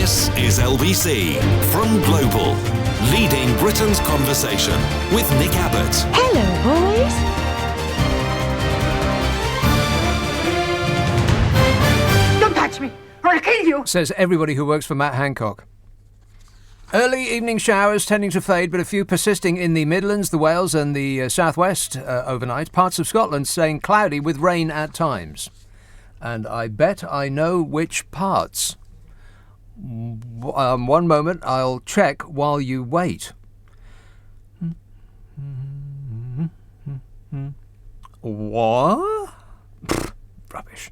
This is LBC from Global, leading Britain's conversation with Nick Abbott. Hello, boys. Don't touch me, or I'll kill you. Says everybody who works for Matt Hancock. Early evening showers tending to fade, but a few persisting in the Midlands, the Wales and the southwest overnight. Parts of Scotland staying cloudy with rain at times. And I bet I know which parts. One moment, I'll check while you wait. What? Rubbish.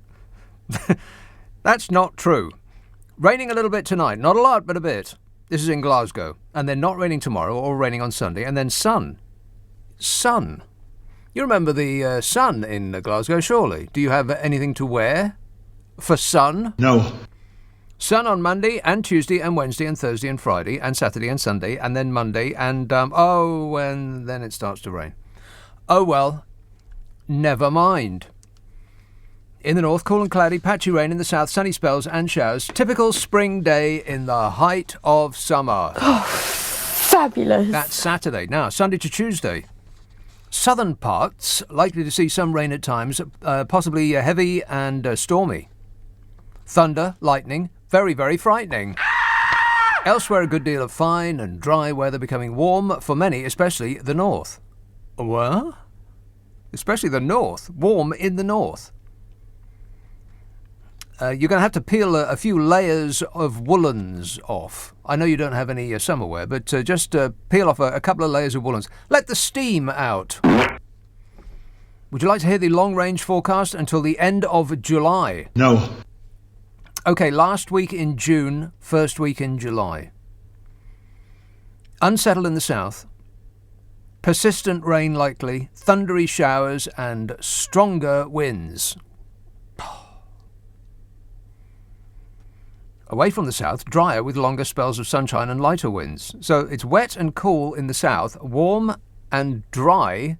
That's not true. Raining a little bit tonight. Not a lot, but a bit. This is in Glasgow. And then not raining tomorrow or raining on Sunday. And then sun. Sun. You remember the sun in Glasgow, surely? Do you have anything to wear for sun? No. Sun on Monday and Tuesday and Wednesday and Thursday and Friday and Saturday and Sunday and then Monday and, and then it starts to rain. Oh, well, never mind. In the north, cool and cloudy, patchy rain. In the south, sunny spells and showers. Typical spring day in the height of summer. Oh, fabulous. That's Saturday. Now, Sunday to Tuesday. Southern parts, likely to see some rain at times, possibly heavy and stormy. Thunder, lightning, very, very frightening. Elsewhere, a good deal of fine and dry weather becoming warm for many, especially the north. What? Especially the north. Warm in the north. You're going to have to peel a few layers of woolens off. I know you don't have any summer wear, but just peel off a couple of layers of woolens. Let the steam out. Would you like to hear the long-range forecast until the end of July? No. OK, last week in June, first week in July. Unsettled in the south. Persistent rain likely, thundery showers and stronger winds. Away from the south, drier with longer spells of sunshine and lighter winds. So it's wet and cool in the south, warm and dry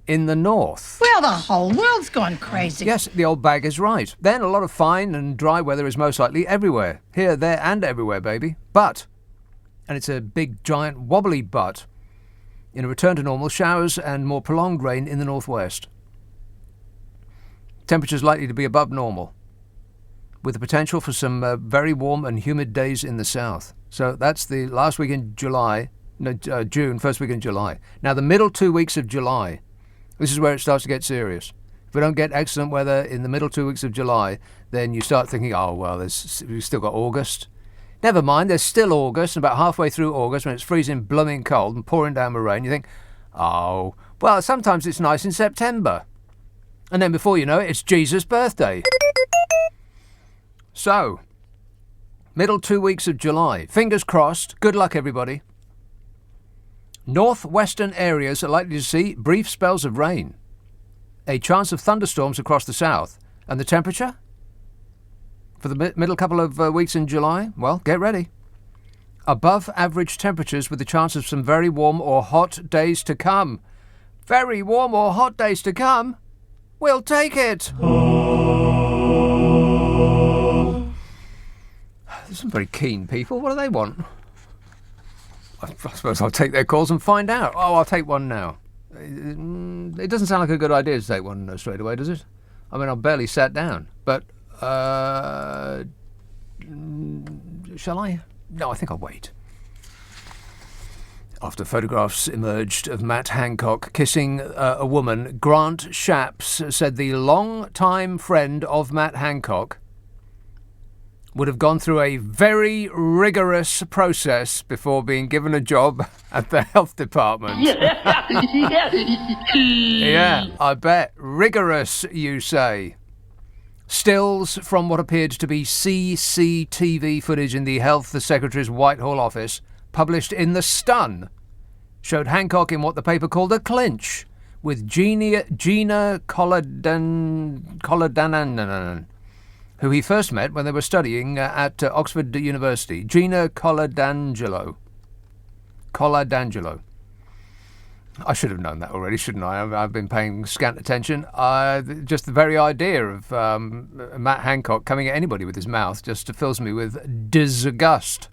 in the north. Well, the whole world's gone crazy. Yes, the old bag is right. Then a lot of fine and dry weather is most likely everywhere. Here, there and everywhere, baby. But, and it's a big, giant, wobbly but, in a return to normal, showers and more prolonged rain in the northwest. Temperatures likely to be above normal, with the potential for some very warm and humid days in the south. So that's the last week in June, first week in July. Now, the middle 2 weeks of July, this is where it starts to get serious. If we don't get excellent weather in the middle 2 weeks of July, then you start thinking, oh, well, we've still got August. Never mind, there's still August, and about halfway through August, when it's freezing, blooming cold and pouring down with rain, you think, oh, well, sometimes it's nice in September. And then before you know it, it's Jesus' birthday. So, middle 2 weeks of July. Fingers crossed. Good luck, everybody. Northwestern areas are likely to see brief spells of rain. A chance of thunderstorms across the south. And the temperature? For the middle couple of weeks in July? Well, get ready. Above average temperatures with the chance of some very warm or hot days to come. Very warm or hot days to come? We'll take it. There's some very keen people. What do they want? I suppose I'll take their calls and find out. Oh, I'll take one now. It doesn't sound like a good idea to take one straight away, does it? I mean, I've barely sat down. But, shall I? No, I think I'll wait. After photographs emerged of Matt Hancock kissing a woman, Grant Shapps said the long-time friend of Matt Hancock would have gone through a very rigorous process before being given a job at the health department. Yeah, I bet. Rigorous, you say. Stills from what appeared to be CCTV footage in the Health Secretary's Whitehall office, published in The Stun, showed Hancock in what the paper called a clinch with Gina Coladanan, who he first met when they were studying at Oxford University. Gina Coladangelo. I should have known that already, shouldn't I? I've been paying scant attention. Just the very idea of Matt Hancock coming at anybody with his mouth just fills me with disgust.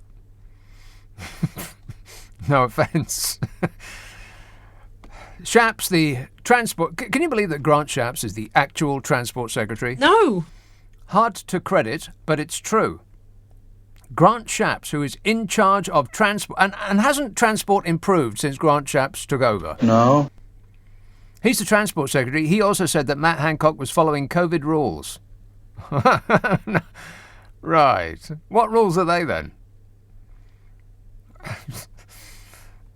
No offence. Shapps, the transport... Can you believe that Grant Shapps is the actual Transport Secretary? No. Hard to credit, but it's true. Grant Shapps, who is in charge of transport... And hasn't transport improved since Grant Shapps took over? No. He's the Transport Secretary. He also said that Matt Hancock was following COVID rules. Right. What rules are they then?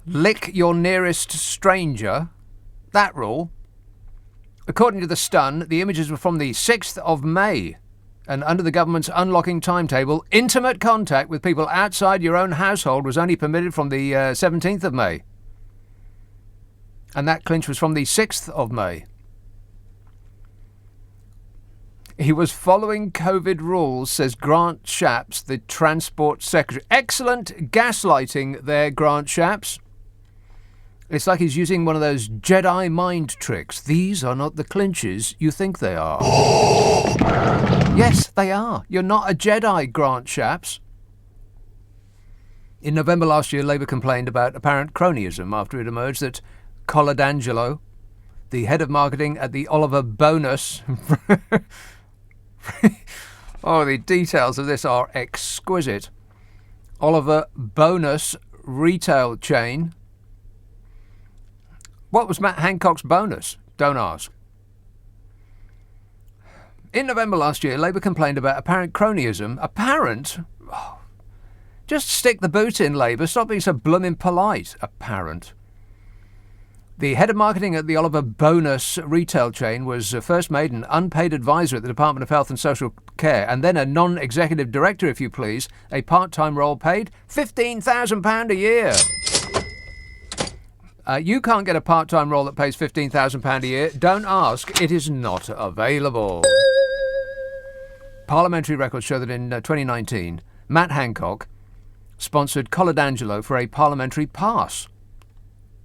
Lick your nearest stranger. That rule. According to The Stun, the images were from the 6th of May. And under the government's unlocking timetable, intimate contact with people outside your own household was only permitted from the 17th of May. And that clinch was from the 6th of May. He was following COVID rules, says Grant Shapps, the Transport Secretary. Excellent gaslighting there, Grant Shapps. It's like he's using one of those Jedi mind tricks. These are not the clinches you think they are. Yes, they are. You're not a Jedi, Grant Shapps. In November last year, Labour complained about apparent cronyism after it emerged that Coladangelo, the head of marketing at the Oliver Bonus... Oh, the details of this are exquisite. Oliver Bonus retail chain. What was Matt Hancock's bonus? Don't ask. In November last year, Labour complained about apparent cronyism. Apparent? Oh, just stick the boot in, Labour. Stop being so blooming polite. Apparent. The head of marketing at the Oliver Bonus retail chain was first made an unpaid advisor at the Department of Health and Social Care, and then a non-executive director, if you please, a part-time role paid £15,000 a year. You can't get a part-time role that pays £15,000 a year. Don't ask. It is not available. Parliamentary records show that in 2019, Matt Hancock sponsored Coladangelo for a parliamentary pass.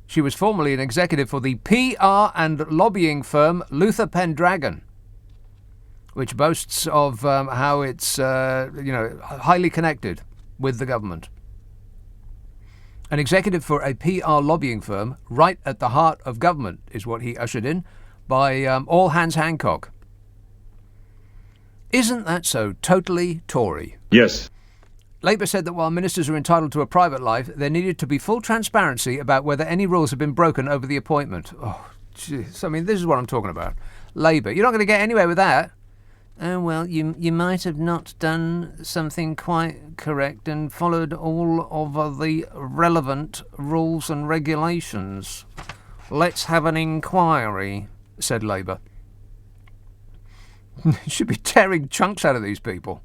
She was formerly an executive for the PR and lobbying firm Luther Pendragon, which boasts of how it's highly connected with the government. An executive for a PR lobbying firm right at the heart of government is what he ushered in by All Hands Hancock. Isn't that so totally Tory? Yes. Labour said that while ministers are entitled to a private life, there needed to be full transparency about whether any rules have been broken over the appointment. Oh, jeez. I mean, this is what I'm talking about. Labour, you're not going to get anywhere with that. Oh, well, you might have not done something quite correct and followed all of the relevant rules and regulations. Let's have an inquiry, said Labour. You should be tearing chunks out of these people.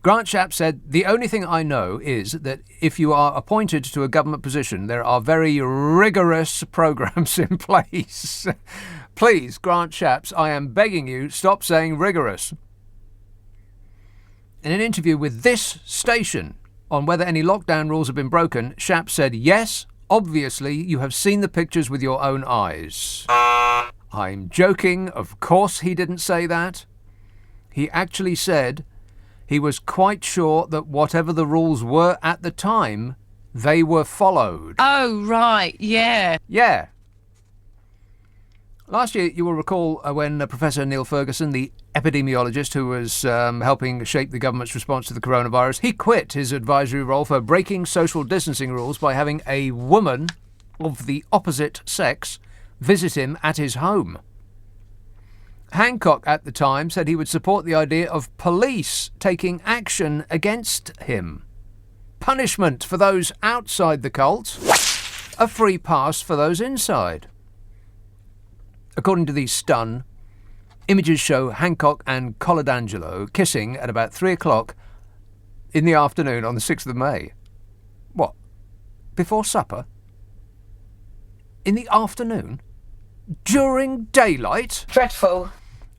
Grant Shapps said, "The only thing I know is that if you are appointed to a government position, there are very rigorous programmes in place." Please, Grant Shapps, I am begging you, stop saying rigorous. In an interview with this station on whether any lockdown rules have been broken, Shapps said, "Yes, obviously you have seen the pictures with your own eyes." I'm joking, of course he didn't say that. He actually said he was quite sure that whatever the rules were at the time, they were followed. Oh, right, yeah. Yeah. Last year, you will recall when Professor Neil Ferguson, the epidemiologist who was helping shape the government's response to the coronavirus, he quit his advisory role for breaking social distancing rules by having a woman of the opposite sex visit him at his home. Hancock at the time said he would support the idea of police taking action against him. Punishment for those outside the cult, a free pass for those inside. According to the Stun, images show Hancock and Coladangelo kissing at about 3 o'clock in the afternoon on the 6th of May. What? Before supper? In the afternoon? During daylight? Dreadful.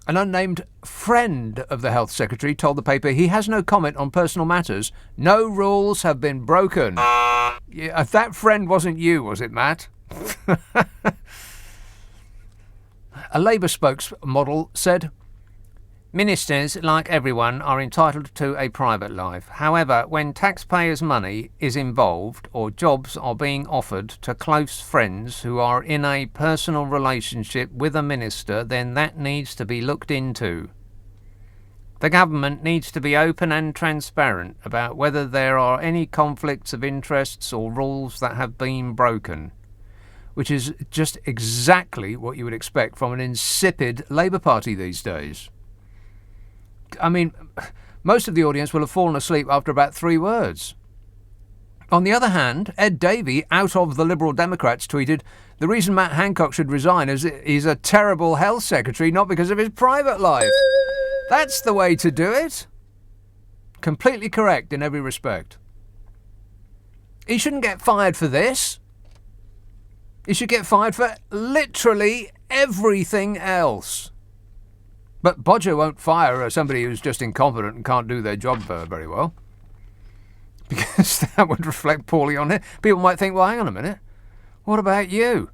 An unnamed friend of the Health Secretary told the paper he has no comment on personal matters. No rules have been broken. Yeah, if that friend wasn't you, was it, Matt? A Labour spokesmodel said, "Ministers, like everyone, are entitled to a private life. However, when taxpayers' money is involved or jobs are being offered to close friends who are in a personal relationship with a minister, then that needs to be looked into. The government needs to be open and transparent about whether there are any conflicts of interests or rules that have been broken." Which is just exactly what you would expect from an insipid Labour Party these days. I mean, most of the audience will have fallen asleep after about 3 words. On the other hand, Ed Davey, out of the Liberal Democrats, tweeted, "The reason Matt Hancock should resign is he's a terrible health secretary, not because of his private life." That's the way to do it. Completely correct in every respect. He shouldn't get fired for this. He should get fired for literally everything else. But Bodger won't fire somebody who's just incompetent and can't do their job very well. Because that would reflect poorly on it. People might think, well, hang on a minute. What about you?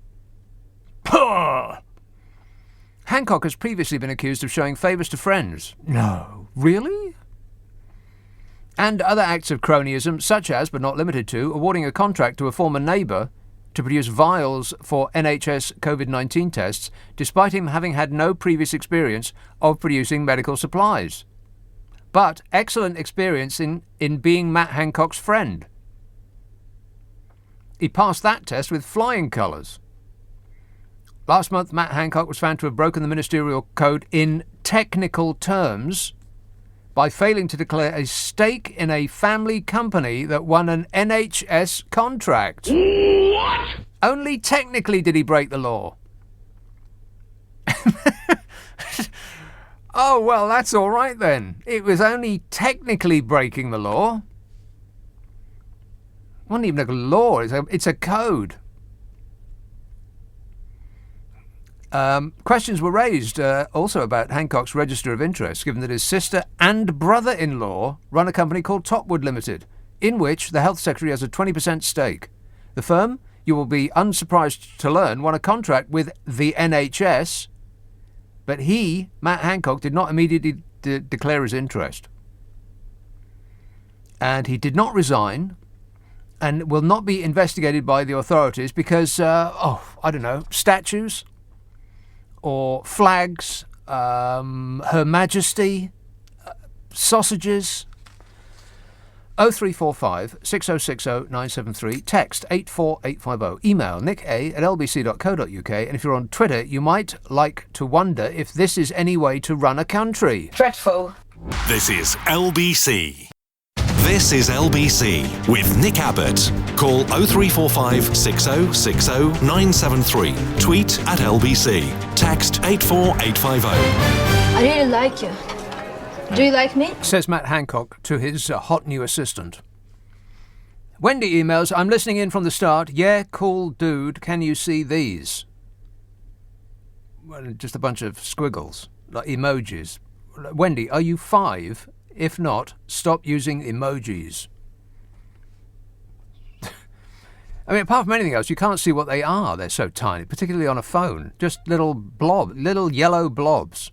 Hancock has previously been accused of showing favours to friends. No. Really? And other acts of cronyism, such as, but not limited to, awarding a contract to a former neighbour to produce vials for NHS COVID-19 tests, despite him having had no previous experience of producing medical supplies. But excellent experience in being Matt Hancock's friend. He passed that test with flying colours. Last month, Matt Hancock was found to have broken the ministerial code in technical terms by failing to declare a stake in a family company that won an NHS contract. What? Only technically did he break the law. Oh, well, that's all right then. It was only technically breaking the law. It wasn't even a law, it's a code. Questions were raised also about Hancock's register of interest, given that his sister and brother-in-law run a company called Topwood Limited, in which the health secretary has a 20% stake. The firm, you will be unsurprised to learn, won a contract with the NHS, but he, Matt Hancock, did not immediately declare his interest. And he did not resign and will not be investigated by the authorities because, statues or flags, Her Majesty, sausages. 0345 6060 973, text 84850, email nick@lbc.co.uk, and if you're on Twitter, you might like to wonder if this is any way to run a country. Dreadful. This is LBC. This is LBC with Nick Abbott. Call 0345 6060 973. Tweet at LBC. Text 84850. I really like you. Do you like me? Says Matt Hancock to his hot new assistant. Wendy emails, "I'm listening in from the start. Yeah, cool dude. Can you see these?" Well, just a bunch of squiggles, like emojis. Wendy, are you 5? If not, stop using emojis. I mean, apart from anything else, you can't see what they are. They're so tiny, particularly on a phone. Just little yellow blobs.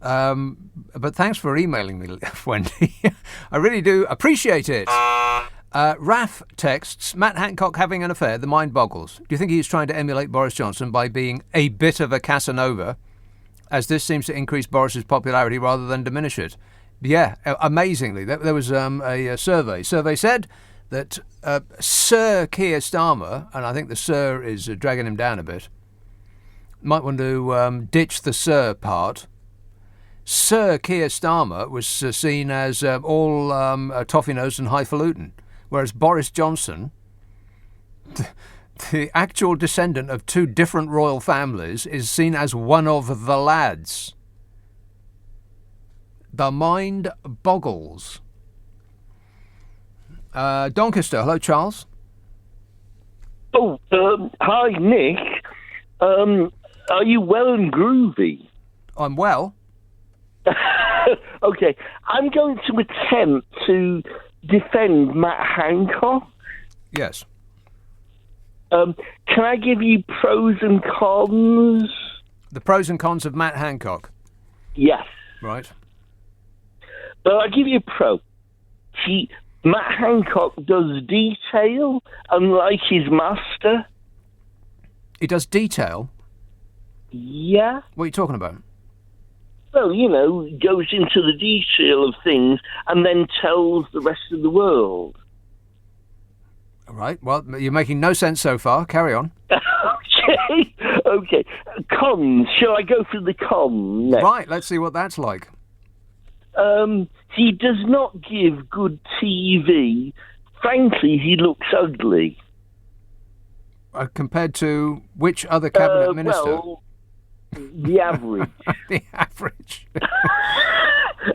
But thanks for emailing me, Wendy. I really do appreciate it. Raf texts, "Matt Hancock having an affair, the mind boggles. Do you think he's trying to emulate Boris Johnson by being a bit of a Casanova, as this seems to increase Boris's popularity rather than diminish it?" Yeah, amazingly, there was a survey. Survey said that Sir Keir Starmer, and I think the Sir is dragging him down a bit, might want to ditch the Sir part. Sir Keir Starmer was seen as all toffee-nosed and highfalutin, whereas Boris Johnson, the actual descendant of 2 different royal families, is seen as one of the lads. The mind boggles. Doncaster, hello, Charles. Oh, hi, Nick. Are you well and groovy? I'm well. Okay, I'm going to attempt to defend Matt Hancock. Yes. Can I give you pros and cons? The pros and cons of Matt Hancock. Yes. Right. Well, I'll give you a pro. Matt Hancock does detail, unlike his master. He does detail? Yeah. What are you talking about? Well, goes into the detail of things and then tells the rest of the world. All right. Well, you're making no sense so far. Carry on. Okay. Cons. Shall I go through the cons next? Right. Let's see what that's like. He does not give good TV. Frankly, he looks ugly. Compared to which other cabinet minister? Well, the average. The average.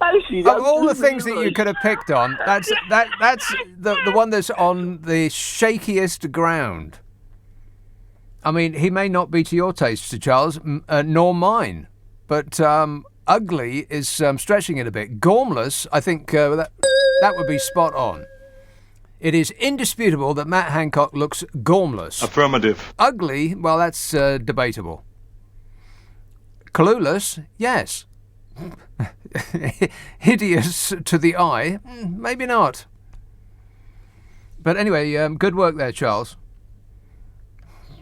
Actually, of all the things that you could have picked on, that's the one that's on the shakiest ground. I mean, he may not be to your taste, Sir Charles, nor mine, but ugly is stretching it a bit. Gormless, I think that would be spot on. It is indisputable that Matt Hancock looks gormless. Affirmative. Ugly, well, that's debatable. Clueless, yes. Hideous to the eye, maybe not. But anyway, good work there, Charles,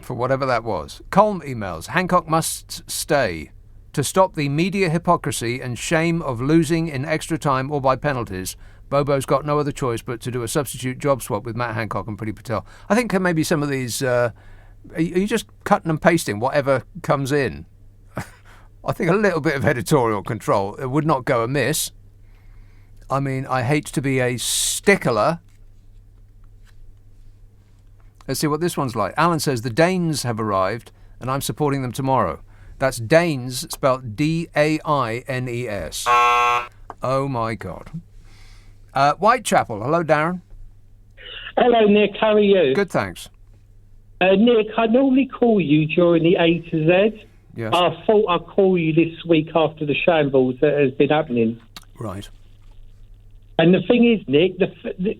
for whatever that was. Colm emails, Hancock must stay. To stop the media hypocrisy and shame of losing in extra time or by penalties, Bobo's got no other choice but to do a substitute job swap with Matt Hancock and Priti Patel. I think maybe some of these, are you just cutting and pasting whatever comes in? I think a little bit of editorial control, it would not go amiss. I mean, I hate to be a stickler. Let's see what this one's like. Alan says, the Danes have arrived and I'm supporting them tomorrow. That's Danes, spelled D-A-I-N-E-S. Oh, my God. Whitechapel. Hello, Darren. Hello, Nick. How are you? Good, thanks. Nick, I normally call you during the A to Z. Yes. I thought I'd call you this week after the shambles that has been happening. Right. And the thing is, Nick,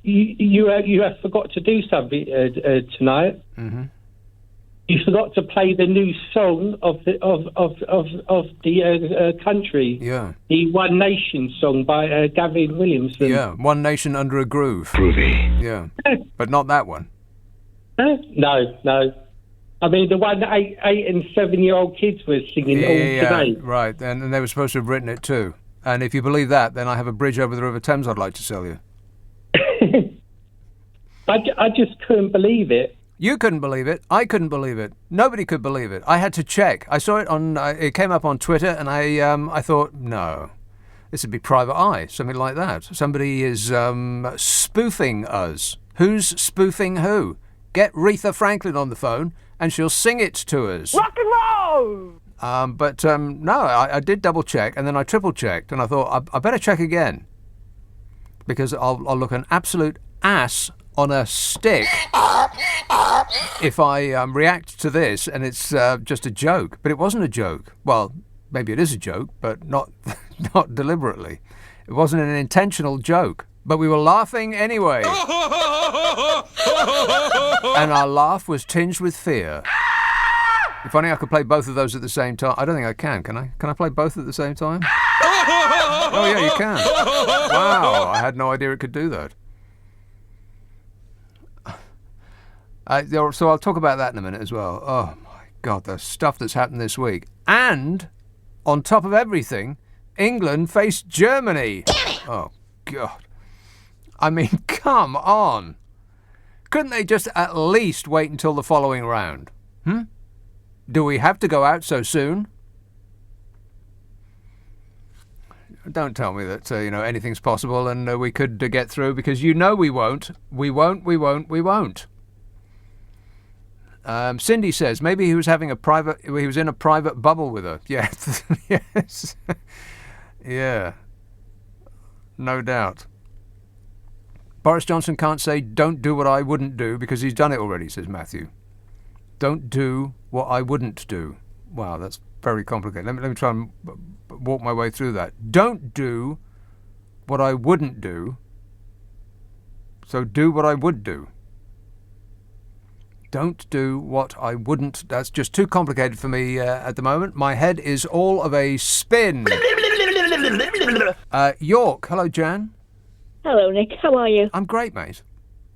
you have forgot to do something tonight. Mm-hmm. You forgot to play the new song of the country. Yeah. The One Nation song by Gavin Williamson. Yeah, One Nation Under a Groove. Groovy. Yeah. But not that one. No. I mean, the one that 8 and 7-year-old kids were singing all today. Right, and they were supposed to have written it too. And if you believe that, then I have a bridge over the River Thames I'd like to sell you. I just couldn't believe it. You couldn't believe it. I couldn't believe it. Nobody could believe it. I had to check. I saw it on. It came up on Twitter, and I thought, no, this would be Private Eye, something like that. Somebody is spoofing us. Who's spoofing who? Get Aretha Franklin on the phone, and she'll sing it to us. Rock and roll! No, I did double check, and then I triple checked, and I thought I better check again, because I'll look an absolute ass on a stick if I react to this and it's just a joke. But it wasn't a joke. Well, maybe it is a joke, but not deliberately. It wasn't an intentional joke. But we were laughing anyway. And our laugh was tinged with fear. If only I could play both of those at the same time. I don't think I can. Can I? Can I play both at the same time? Oh, yeah, you can. Wow, I had no idea it could do that. So I'll talk about that in a minute as well. Oh, my God, the stuff that's happened this week. And, on top of everything, England faced Germany. Damn it! Oh, God. I mean, come on. Couldn't they just at least wait until the following round? Do we have to go out so soon? Don't tell me that, anything's possible and we could get through, because we won't. We won't. Cindy says maybe he was in a private bubble with her. Yes. Yes. Yeah. No doubt. Boris Johnson can't say don't do what I wouldn't do because he's done it already, says Matthew. Don't do what I wouldn't do. Wow, that's very complicated. Let me try and walk my way through that. Don't do what I wouldn't do. So do what I would do. Don't do what I wouldn't. That's just too complicated for me at the moment. My head is all of a spin. York. Hello, Jan. Hello, Nick. How are you? I'm great, mate.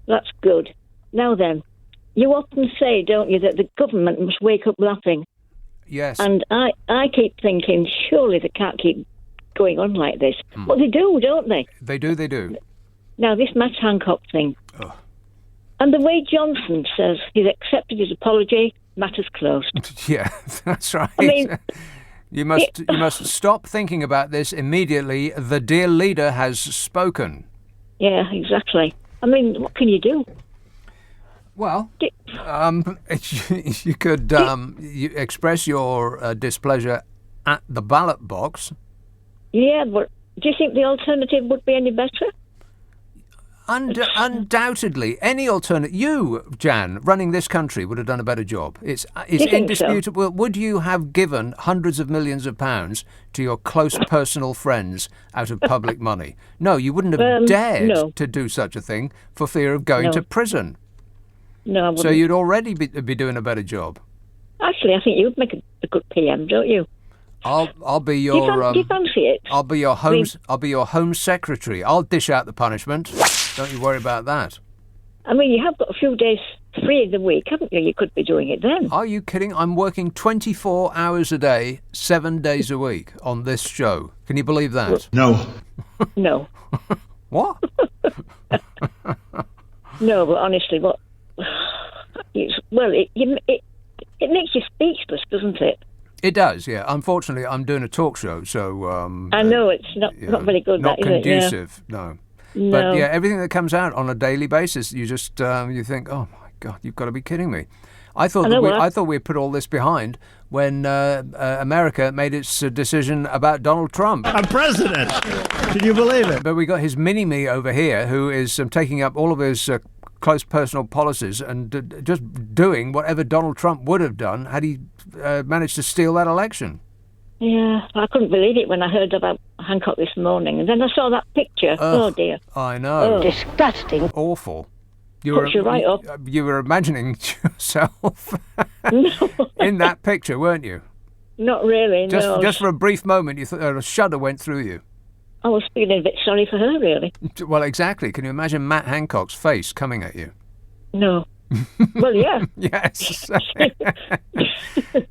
That's good. Now then, you often say, don't you, that the government must wake up laughing. Yes. And I keep thinking, surely they can't keep going on like this. But they do, don't they? They do. Now, this Matt Hancock thing. Oh. And the way Johnson says he's accepted his apology, matter's closed. Yeah, that's right. I mean, you must stop thinking about this immediately. The dear leader has spoken. Yeah, exactly. I mean, what can you do? Well, you could you express your displeasure at the ballot box. Yeah, but do you think the alternative would be any better? Undoubtedly, any alternative. You, Jan, running this country would have done a better job. It's indisputable. So? Would you have given hundreds of millions of pounds to your close personal friends out of public money? No, you wouldn't have dared to do such a thing for fear of going to prison. No, I wouldn't. So you'd already be doing a better job. Actually, I think you'd make a good PM, don't you? I'll be your. Do you fancy it? I'll be your home secretary. I'll dish out the punishment. Don't you worry about that. I mean, you have got a few days free in the week, haven't you? You could be doing it then. Are you kidding? I'm working 24 hours a day, 7 days a week on this show. Can you believe that? No. No. What? No, but honestly, it makes you speechless, doesn't it? It does, yeah. Unfortunately, I'm doing a talk show, so... I know, it's not very good, not that, conducive, yeah. No. But, yeah, everything that comes out on a daily basis, you just, you think, oh, my God, you've got to be kidding me. I thought we put all this behind when America made its decision about Donald Trump. I'm president! Can you believe it? But we got his mini-me over here, who is taking up all of his... close personal policies and just doing whatever Donald Trump would have done had he managed to steal that election. Yeah, I couldn't believe it when I heard about Hancock this morning. And then I saw that picture. Oh dear. I know. Disgusting. Awful. Puts you right up. You were imagining yourself in that picture, weren't you? Not really, no. Just for a brief moment, you thought a shudder went through you. I was feeling a bit sorry for her, really. Well, exactly. Can you imagine Matt Hancock's face coming at you? No. Well, yeah. Yes.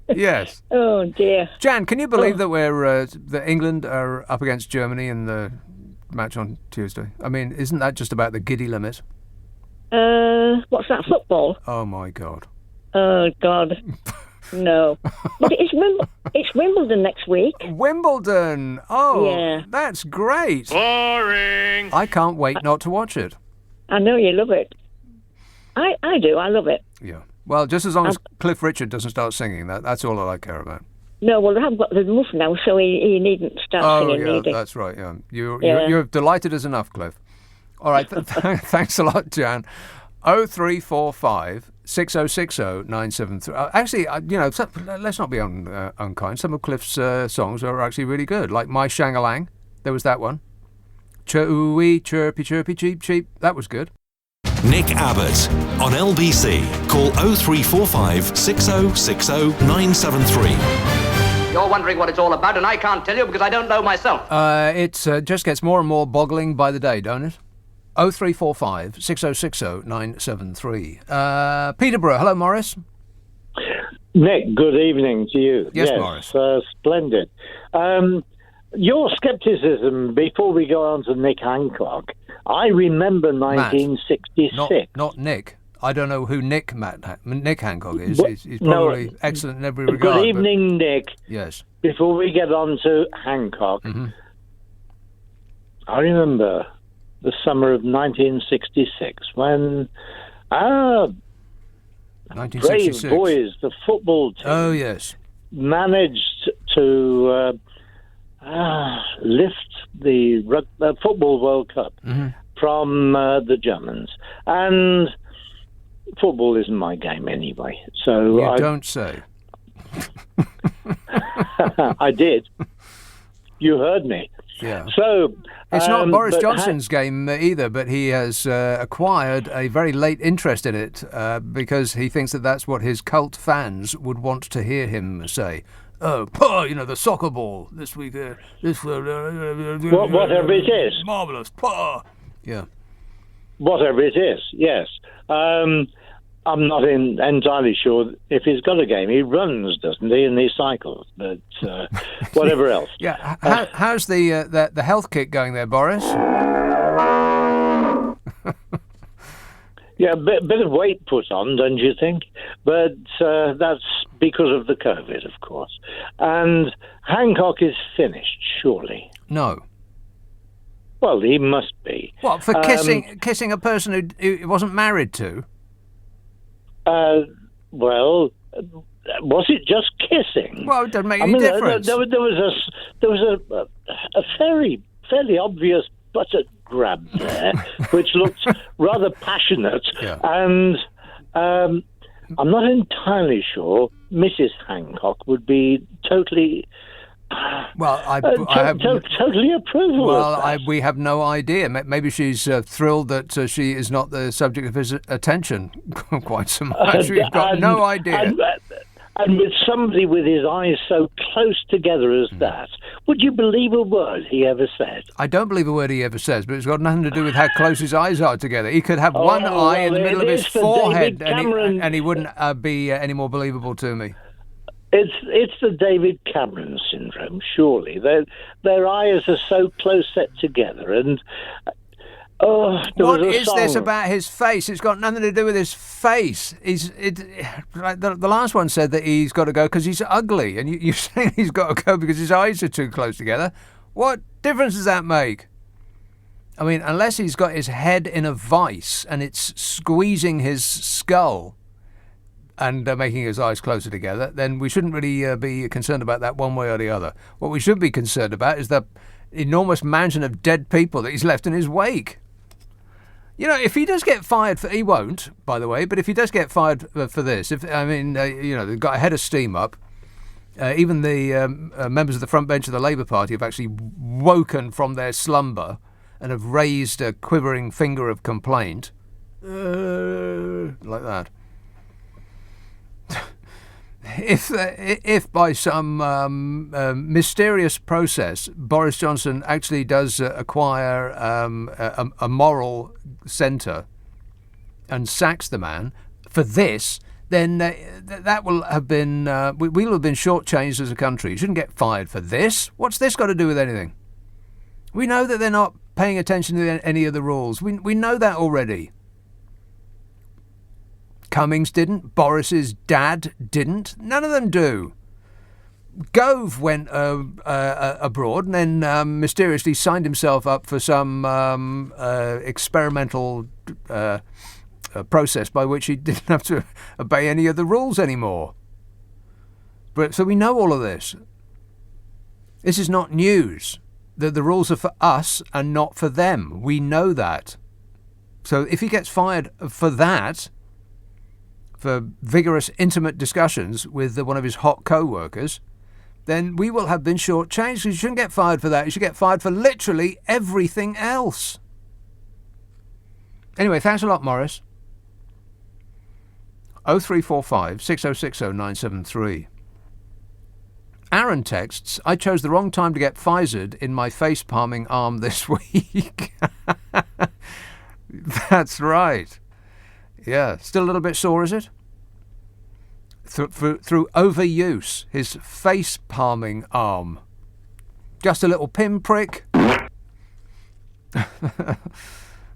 Yes. Oh, dear. Jan, can you believe that England are up against Germany in the match on Tuesday? I mean, isn't that just about the giddy limit? What's that, football? Oh, my God. Oh, God. No. But it's Wimbledon next week. Wimbledon! Oh, yeah. That's great. Boring! I can't wait not to watch it. I know you love it. I do. I love it. Yeah. Well, just as long as Cliff Richard doesn't start singing, that's all I care about. No, well, they have got the roof now, so he needn't start singing, yeah, need he? That's right, yeah. You're delighted as enough, Cliff. All right, thanks a lot, Jan. 0345 6060 973. Actually, let's not be unkind. Some of Cliff's songs are actually really good, like My Shang-a-Lang. There was that one. Chirpy, chirpy, chirpy, cheep, cheep. That was good. Nick Abbott on LBC. Call 0345 6060 973. You're wondering what it's all about, and I can't tell you because I don't know myself. It just gets more and more boggling by the day, don't it? 0345 6060 973. Peterborough. Hello, Morris. Nick, good evening to you. Yes, Morris. Splendid. Your scepticism, before we go on to Nick Hancock, I remember 1966. Not Nick. I don't know who Nick Hancock is. He's probably excellent in every regard. Good evening, Nick. Yes. Before we get on to Hancock, I remember the summer of 1966 when brave boys, the football team, managed to lift the Football World Cup from the Germans. And football isn't my game anyway. So you don't say. I did. You heard me. Yeah. So it's not Boris Johnson's game either, but he has acquired a very late interest in it because he thinks that that's what his cult fans would want to hear him say. Oh, the soccer ball this week. Whatever it is. Marvellous. Yeah. Whatever it is, yes. I'm not entirely sure if he's got a game. He runs, doesn't he, and he cycles, but whatever else. Yeah. How's the health kick going there, Boris? Yeah, a bit of weight put on, don't you think? But that's because of the COVID, of course. And Hancock is finished, surely. No. Well, he must be. What, for kissing a person who wasn't married to? Well, was it just kissing? Well, it doesn't make any difference. There was a fairly obvious buttock grab there, which looked rather passionate, and I'm not entirely sure Mrs. Hancock would be totally. Well, totally approval. Well, we have no idea. Maybe she's thrilled that she is not the subject of his attention quite so much. We've got no idea. And with somebody with his eyes so close together as that, would you believe a word he ever said? I don't believe a word he ever says, but it's got nothing to do with how close his eyes are together. He could have one eye in the middle of his forehead, and he wouldn't be any more believable to me. It's the David Cameron syndrome, surely. Their eyes are so close set together, and what is this about his face? It's got nothing to do with his face. The last one said that he's got to go because he's ugly, and you're saying he's got to go because his eyes are too close together. What difference does that make? I mean, unless he's got his head in a vice and it's squeezing his skull and making his eyes closer together, then we shouldn't really be concerned about that one way or the other. What we should be concerned about is the enormous mansion of dead people that he's left in his wake. You know, if he does get fired he won't, by the way, but if he does get fired for this, they've got a head of steam up. Even the members of the front bench of the Labour Party have actually woken from their slumber and have raised a quivering finger of complaint. Like that. If by some mysterious process Boris Johnson actually does acquire a moral centre and sacks the man for this, then that will have been we will have been shortchanged as a country. You shouldn't get fired for this. What's this got to do with anything? We know that they're not paying attention to any of the rules. We know that already. Cummings didn't. Boris's dad didn't. None of them do. Gove went abroad and then mysteriously signed himself up for some experimental process by which he didn't have to obey any of the rules anymore. But so we know all of this. This is not news. The rules are for us and not for them. We know that. So if he gets fired for that, for vigorous, intimate discussions with one of his hot co-workers, then we will have been shortchanged. You shouldn't get fired for that. You should get fired for literally everything else. Anyway, thanks a lot, Morris. 0345 6060 973. Aaron texts, I chose the wrong time to get Pfizered in my face-palming arm this week. That's right. Yeah, still a little bit sore, is it? Through overuse, his face-palming arm. Just a little pinprick.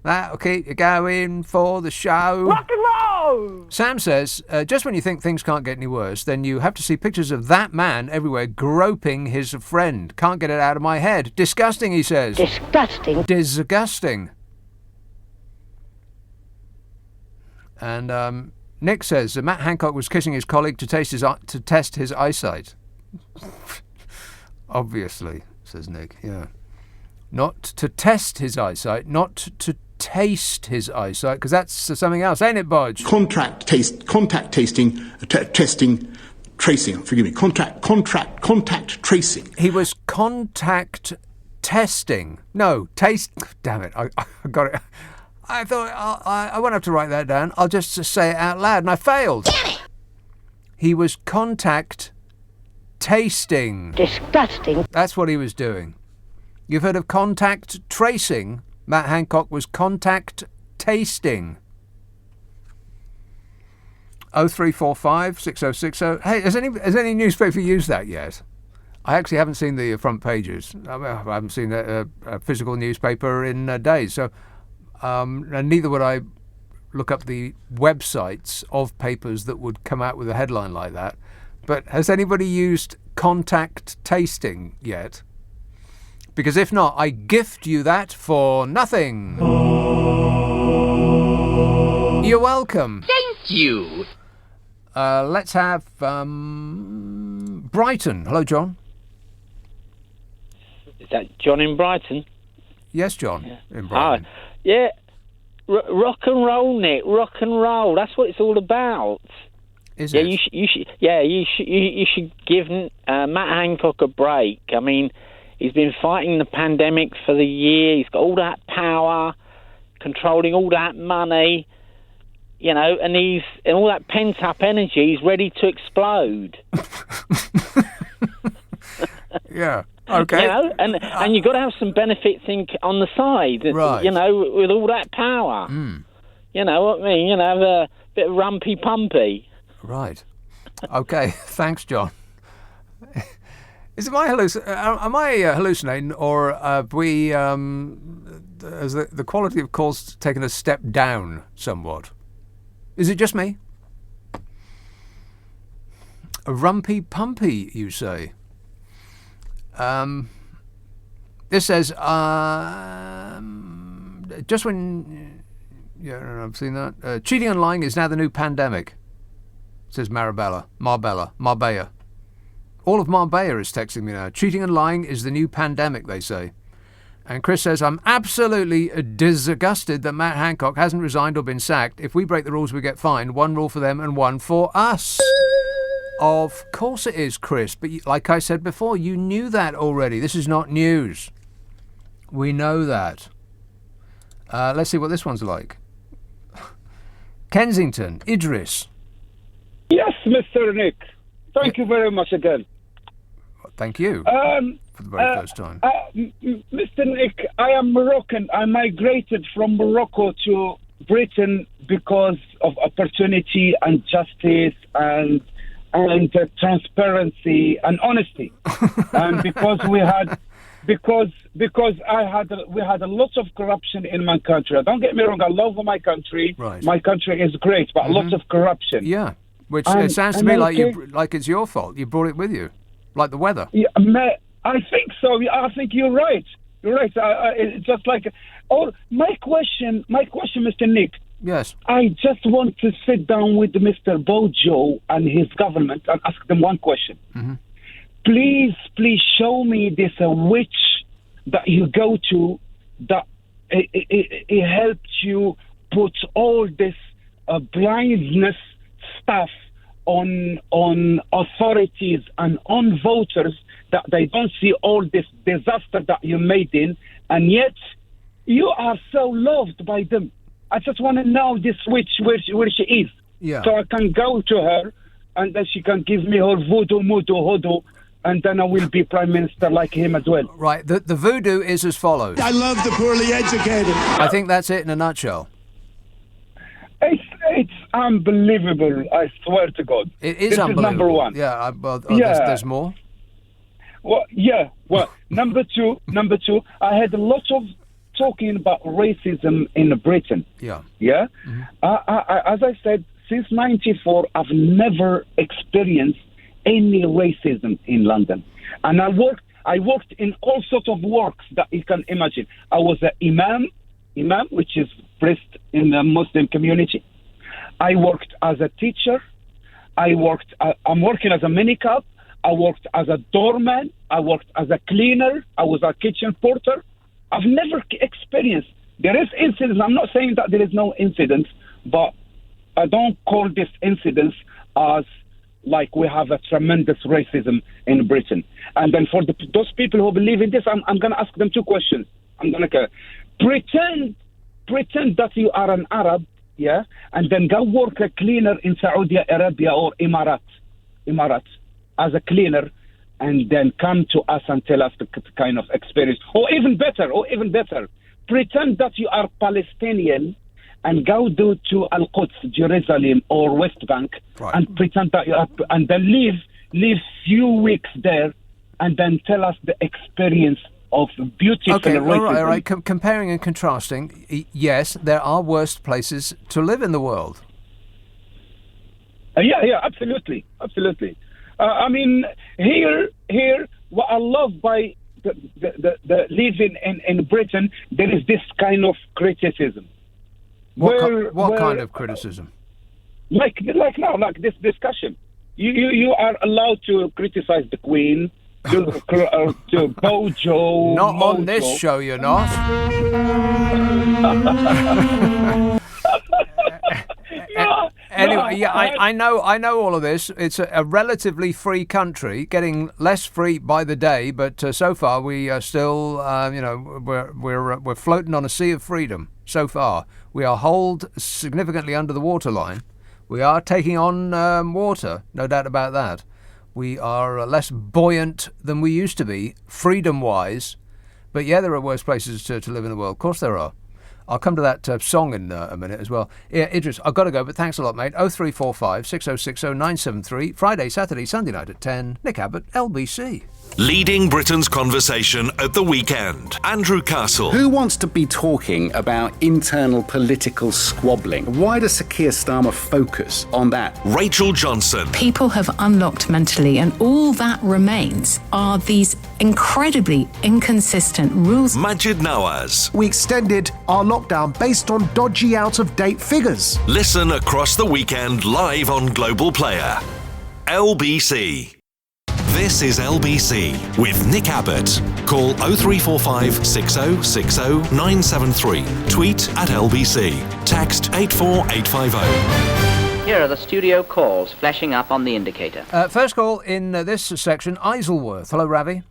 That'll keep you going for the show. Rock and roll! Sam says, just when you think things can't get any worse, then you have to see pictures of that man everywhere groping his friend. Can't get it out of my head. Disgusting, he says. Disgusting. Disgusting. And Nick says Matt Hancock was kissing his colleague to test his eyesight. Obviously, says Nick. Yeah, not to test his eyesight, not to taste his eyesight, because that's something else, ain't it, Bodge? Contact tracing. He was contact testing. No, taste. Damn it! I got it. I thought I won't have to write that down. I'll just say it out loud, and I failed. Damn it! He was contact tasting. Disgusting. That's what he was doing. You've heard of contact tracing? Matt Hancock was contact tasting. 0345 6060. Hey, has any newspaper used that yet? I actually haven't seen the front pages. I haven't seen a physical newspaper in days. So, and neither would I look up the websites of papers that would come out with a headline like that. But has anybody used contact tasting yet? Because if not, I gift you that for nothing. You're welcome. Thank you. Let's have Brighton. Hello, John. Is that John in Brighton? Yes, John in Brighton. Yeah. Rock and roll, Nick. Rock and roll. That's what it's all about. Is it? You should give Matt Hancock a break. I mean, he's been fighting the pandemic for the year. He's got all that power, controlling all that money, and all that pent up energy. He's ready to explode. Yeah. Okay. And you've got to have some benefits on the side. Right. With all that power. You know what I mean? Have a bit of rumpy pumpy. Right. Okay. Thanks, John. Am I hallucinating, or have we, has the quality of calls taken a step down somewhat? Is it just me? A rumpy pumpy, you say? This says, just when, I've seen that. Cheating and lying is now the new pandemic, says Marbella. All of Marbella is texting me now. Cheating and lying is the new pandemic, they say. And Chris says, I'm absolutely disgusted that Matt Hancock hasn't resigned or been sacked. If we break the rules, we get fined. One rule for them and one for us. Of course it is, Chris. But like I said before, you knew that already. This is not news. We know that. Let's see what this one's like. Kensington, Idris. Yes, Mr. Nick. Thank you very much again. Thank you. For the very first time. Mr. Nick, I am Moroccan. I migrated from Morocco to Britain because of opportunity and justice and transparency and honesty, and because we had a lot of corruption in my country. Don't get me wrong, I love my country. Right. My country is great, but lots of corruption. Yeah, which it sounds to me like it's your fault. You brought it with you, like the weather. Yeah, I think so. I think you're right. You're right. It's just like, my question, Mr. Nick. Yes. I just want to sit down with Mr. Bojo and his government and ask them one question. Mm-hmm. Please show me this witch that you go to that it helped you put all this blindness stuff on authorities and on voters, that they don't see all this disaster that you made in, and yet you are so loved by them. I just want to know this witch where she is, so I can go to her and then she can give me her voodoo, hoodoo, and then I will be prime minister like him as well. Right. The voodoo is as follows. I love the poorly educated. I think that's it in a nutshell. It's unbelievable. I swear to God. It is this unbelievable. Is number one. There's more. Well, yeah. Well, number two. I had a lot of talking about racism in Britain. Yeah. Yeah. Mm-hmm. As I said, since '94, I've never experienced any racism in London, and I worked in all sorts of works that you can imagine. I was an imam, which is priest in the Muslim community. I worked as a teacher. I'm working as a minicab. I worked as a doorman. I worked as a cleaner. I was a kitchen porter. I've never experienced. There is incidents. I'm not saying that there is no incidents, but I don't call this incidents as like we have a tremendous racism in Britain. And then for those people who believe in this, I'm going to ask them two questions. I'm going to pretend that you are an Arab, yeah, and then go work a cleaner in Saudi Arabia or Emirates as a cleaner, and then come to us and tell us the kind of experience. Or even better, pretend that you are Palestinian and go to Al-Quds, Jerusalem or West Bank, and pretend that you are, and then live few weeks there, and then tell us the experience of beautiful racism. All right. Comparing and contrasting, yes, there are worse places to live in the world. Yeah, absolutely. I mean, here, what I love by the living in Britain, there is this kind of criticism. What kind of criticism? Like this discussion. You are allowed to criticize the Queen, to Bojo. Not on this show, you're not. Anyway, I know all of this. It's a relatively free country, getting less free by the day, but so far we are still, we're floating on a sea of freedom. So far, we are holed significantly under the waterline. We are taking on water, no doubt about that. We are less buoyant than we used to be, freedom-wise. But yeah, there are worse places to live in the world. Of course there are. I'll come to that song in a minute as well. Yeah, Idris, I've got to go, but thanks a lot, mate. 0345 6060 973. Friday, Saturday, Sunday night at 10. Nick Abbott, LBC. Leading Britain's conversation at the weekend. Andrew Castle. Who wants to be talking about internal political squabbling? Why does Sir Keir Starmer focus on that? Rachel Johnson. People have unlocked mentally, and all that remains are these incredibly inconsistent rules. Majid Nawaz. We extended our lockdown based on dodgy, out-of-date figures. Listen across the weekend live on Global Player. LBC. This is LBC with Nick Abbott. Call 0345 6060 973. Tweet at LBC. Text 84850. Here are the studio calls flashing up on the indicator. First call in this section, Isleworth. Hello, Ravi.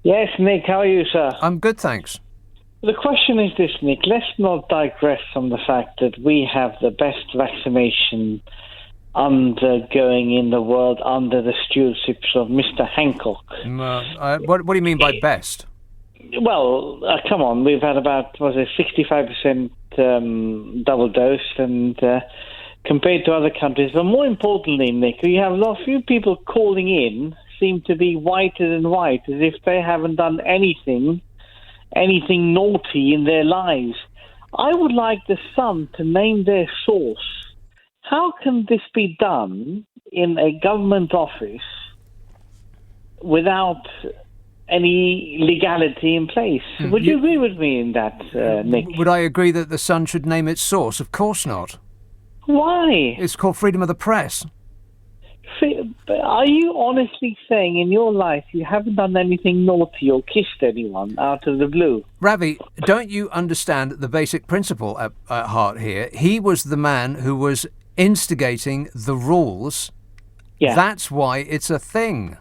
Yes, Nick, how are you, sir? I'm good, thanks. The question is this, Nick. Let's not digress from the fact that we have the best vaccination undergoing in the world under the stewardship of Mr. Hancock. What do you mean by best? Well, come on. We've had about, 65% double dose, and compared to other countries. But more importantly, Nick, we have a few people calling in seem to be whiter than white, as if they haven't done anything naughty in their lives. I would like the Sun to name their source. How can this be done in a government office without any legality in place? Would you agree with me in that, Nick? Would I agree that the Sun should name its source? Of course not. Why? It's called freedom of the press. Are you honestly saying in your life you haven't done anything naughty or kissed anyone out of the blue? Ravi, don't you understand the basic principle at heart here? He was the man who was instigating the rules. Yeah. That's why it's a thing.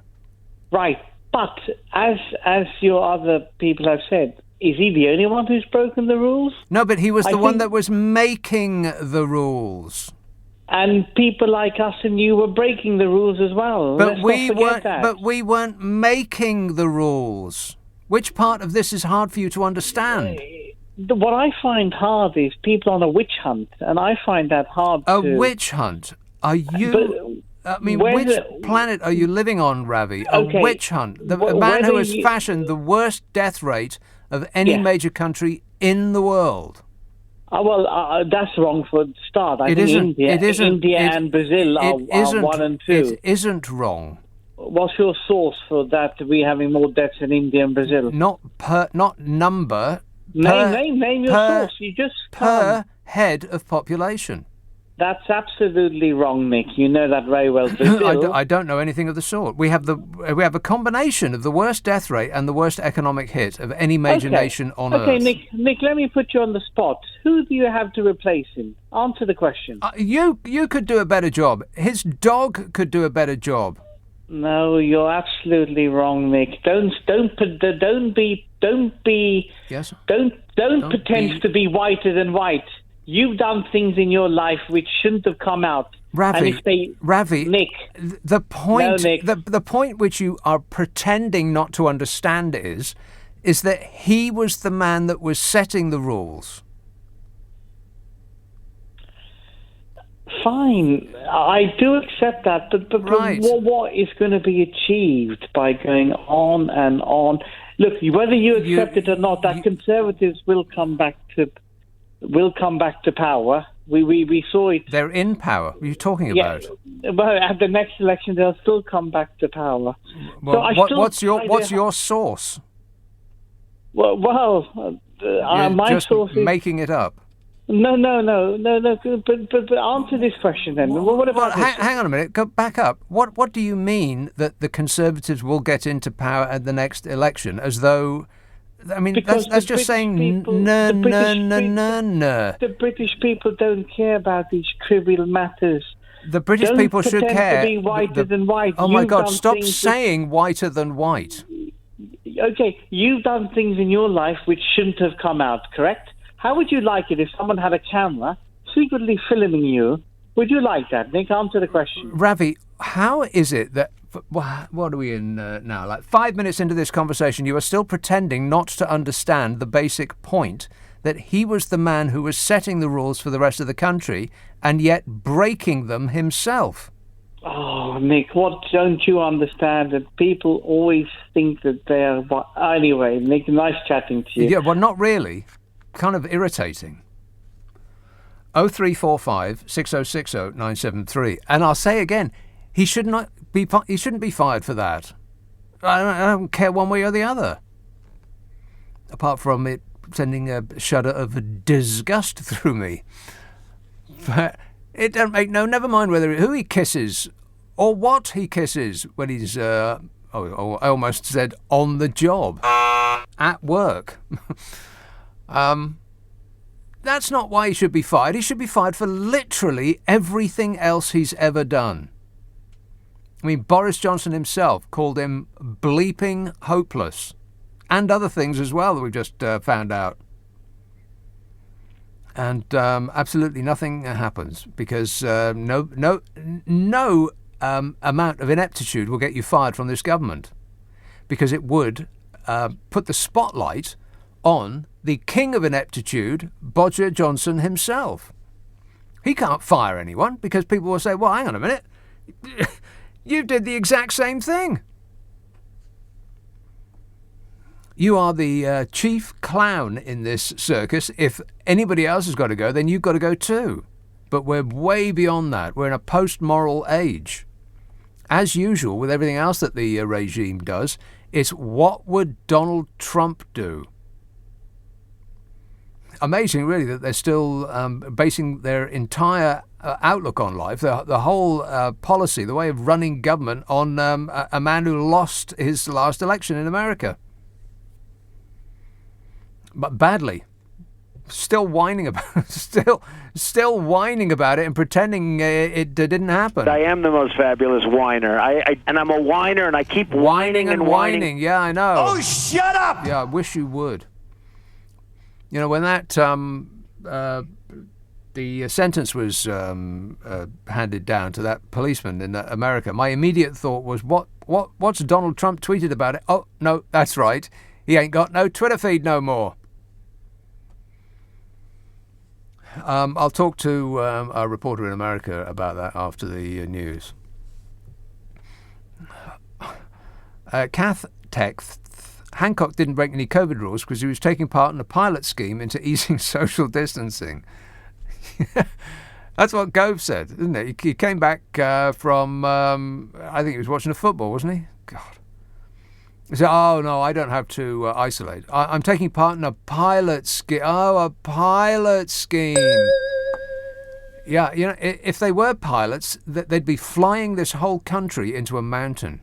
Right. But as your other people have said, is he the only one who's broken the rules? No, but he was the one that was making the rules. And people like us and you were breaking the rules as well. But we weren't making the rules. Which part of this is hard for you to understand? What I find hard is people on a witch hunt, and I find that hard. A witch hunt? Are you? Which planet are you living on, Ravi? A witch hunt. The man who has fashioned the worst death rate of any major country in the world. That's wrong for the start. I think India and Brazil are 1 and 2. It isn't wrong. What's your source for that? We're having more deaths in India and Brazil. Not number. Name your source. You just per head of population. That's absolutely wrong, Nick. You know that very well. Brazil, I don't know anything of the sort. We have a combination of the worst death rate and the worst economic hit of any major nation on Earth. Okay, Nick, let me put you on the spot. Who do you have to replace him? Answer the question. You could do a better job. His dog could do a better job. No, you're absolutely wrong, Nick. Don't pretend to be whiter than white. You've done things in your life which shouldn't have come out. Ravi, Nick, the point, no, Nick. The point which you are pretending not to understand is that he was the man that was setting the rules. Fine, I do accept that, but right. What is going to be achieved by going on and on? Look, whether you accept it or not, that Conservatives will come back to power. We saw it. They're in power. What are you talking about? Well, at the next election, they'll still come back to power. Well, so what's your source? Well, my just source is making it up. No. But answer this question then. What about this? Hang on a minute. Go back up. What do you mean that the Conservatives will get into power at the next election? As though, I mean, that's just saying no. The British people don't care about these trivial matters. The British people should care. To be whiter than white. Oh my God! Stop saying whiter than white. Okay, you've done things in your life which shouldn't have come out. Correct? How would you like it if someone had a camera secretly filming you? Would you like that, Nick? Answer the question. Ravi, how is it that, what are we in now? Like 5 minutes into this conversation, you are still pretending not to understand the basic point that he was the man who was setting the rules for the rest of the country and yet breaking them himself. Oh, Nick, what don't you understand? That people always think that they're... Anyway, Nick, nice chatting to you. Yeah, well, not really. Kind of irritating. 0345 6060 973. And I'll say again, he shouldn't be fired for that. I don't care one way or the other. Apart from it sending a shudder of disgust through me. But it don't make never mind who he kisses or what he kisses when he's I almost said on the job at work. That's not why he should be fired. He should be fired for literally everything else he's ever done. I mean, Boris Johnson himself called him bleeping hopeless, and other things as well that we've just found out. And absolutely nothing happens because no amount of ineptitude will get you fired from this government, because it would put the spotlight on the king of ineptitude, Boris Johnson himself. He can't fire anyone because people will say, well, hang on a minute, you did the exact same thing. You are the chief clown in this circus. If anybody else has got to go, then you've got to go too. But we're way beyond that. We're in a post-moral age. As usual, with everything else that the regime does, it's what would Donald Trump do? Amazing, really, that they're still basing their entire outlook on life, the whole policy, the way of running government on a man who lost his last election in America. But badly. Still whining about it, still whining about it and pretending it didn't happen. I am the most fabulous whiner. And I'm a whiner, and I keep whining and whining. Yeah, I know. Oh, shut up! Yeah, I wish you would. You know, when that the sentence was handed down to that policeman in America, my immediate thought was, what's Donald Trump tweeted about it? Oh, no, that's right. He ain't got no Twitter feed no more. I'll talk to a reporter in America about that after the news. Kath texts, Hancock didn't break any COVID rules because he was taking part in a pilot scheme into easing social distancing. That's what Gove said, isn't it? He came back from, I think he was watching the football, wasn't he? God. He said, oh, no, I don't have to isolate. I'm taking part in a pilot scheme. Oh, a pilot scheme. Yeah, if they were pilots, they'd be flying this whole country into a mountain.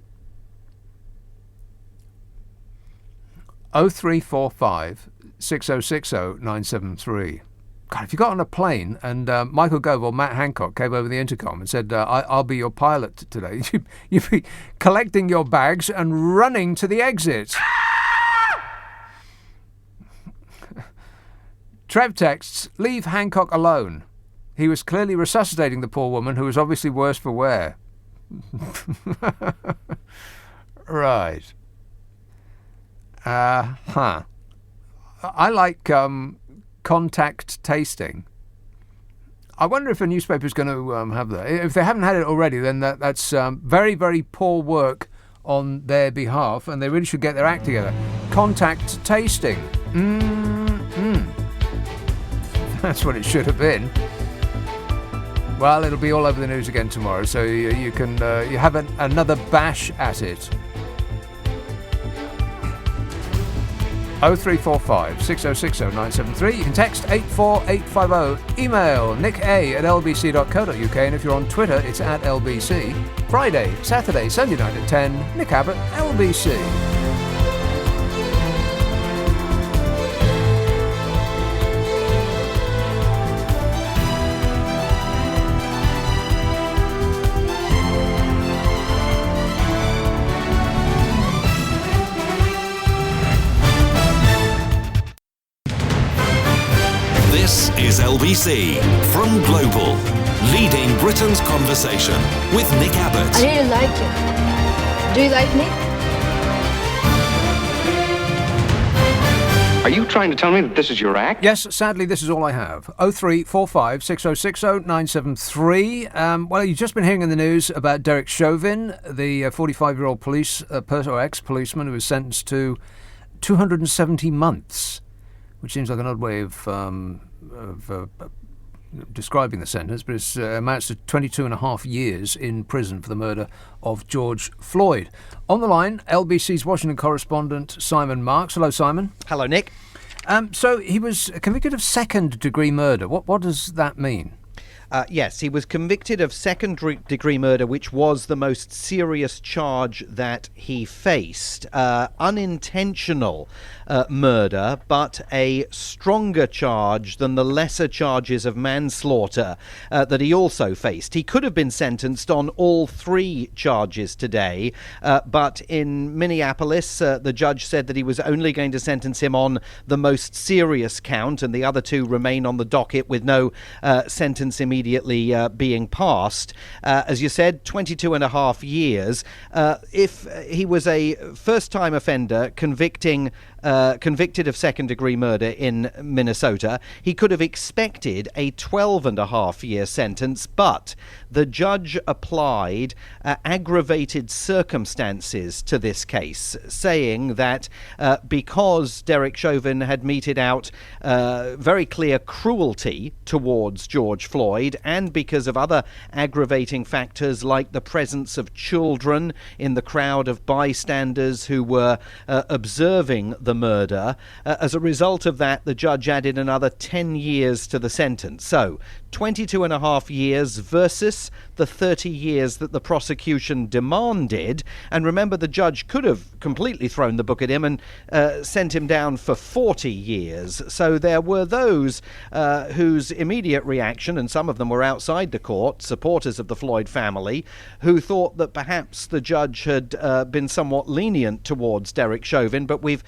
0345 6060 973. God, if you got on a plane and Michael Gove or Matt Hancock came over the intercom and said, I'll be your pilot today, you'd be collecting your bags and running to the exit. Trev texts, leave Hancock alone. He was clearly resuscitating the poor woman who was obviously worse for wear. Right. I like contact tasting. I wonder if a newspaper's going to have that. If they haven't had it already, then that's very, very poor work on their behalf, and they really should get their act together. Contact tasting. That's what it should have been. Well, it'll be all over the news again tomorrow, so you can you have another bash at it. 0345 6060 973. You can text 84850. Email nicka@lbc.co.uk, and if you're on Twitter, it's @lbc. Friday, Saturday, Sunday night at 10. Nick Abbott, LBC. This is LBC from Global, leading Britain's conversation with Nick Abbott. I really like you. Do you like me? Are you trying to tell me that this is your act? Yes, sadly, this is all I have. 0345 6060 973. Well, you've just been hearing in the news about Derek Chauvin, the 45-year-old police or ex-policeman who was sentenced to 270 months, which seems like an odd way of describing the sentence, but it amounts to 22 and a half years in prison for the murder of George Floyd. On the line, LBC's Washington correspondent Simon Marks. Hello, Simon. Hello, Nick. So he was convicted of second-degree murder. What does that mean? Yes, he was convicted of second-degree murder, which was the most serious charge that he faced. Unintentional murder, but a stronger charge than the lesser charges of manslaughter that he also faced. He could have been sentenced on all three charges today, but in Minneapolis, the judge said that he was only going to sentence him on the most serious count, and the other two remain on the docket with no sentence immediately being passed. As you said, 22 and a half years. If he was a first-time offender convicted of second-degree murder in Minnesota, he could have expected a 12-and-a-half-year sentence, but the judge applied aggravated circumstances to this case, saying that because Derek Chauvin had meted out very clear cruelty towards George Floyd, and because of other aggravating factors like the presence of children in the crowd of bystanders who were observing the murder. As a result of that, the judge added another 10 years to the sentence. So 22 and a half years versus the 30 years that the prosecution demanded. And remember, the judge could have completely thrown the book at him and sent him down for 40 years. So there were those whose immediate reaction, and some of them were outside the court, supporters of the Floyd family, who thought that perhaps the judge had been somewhat lenient towards Derek Chauvin. But we've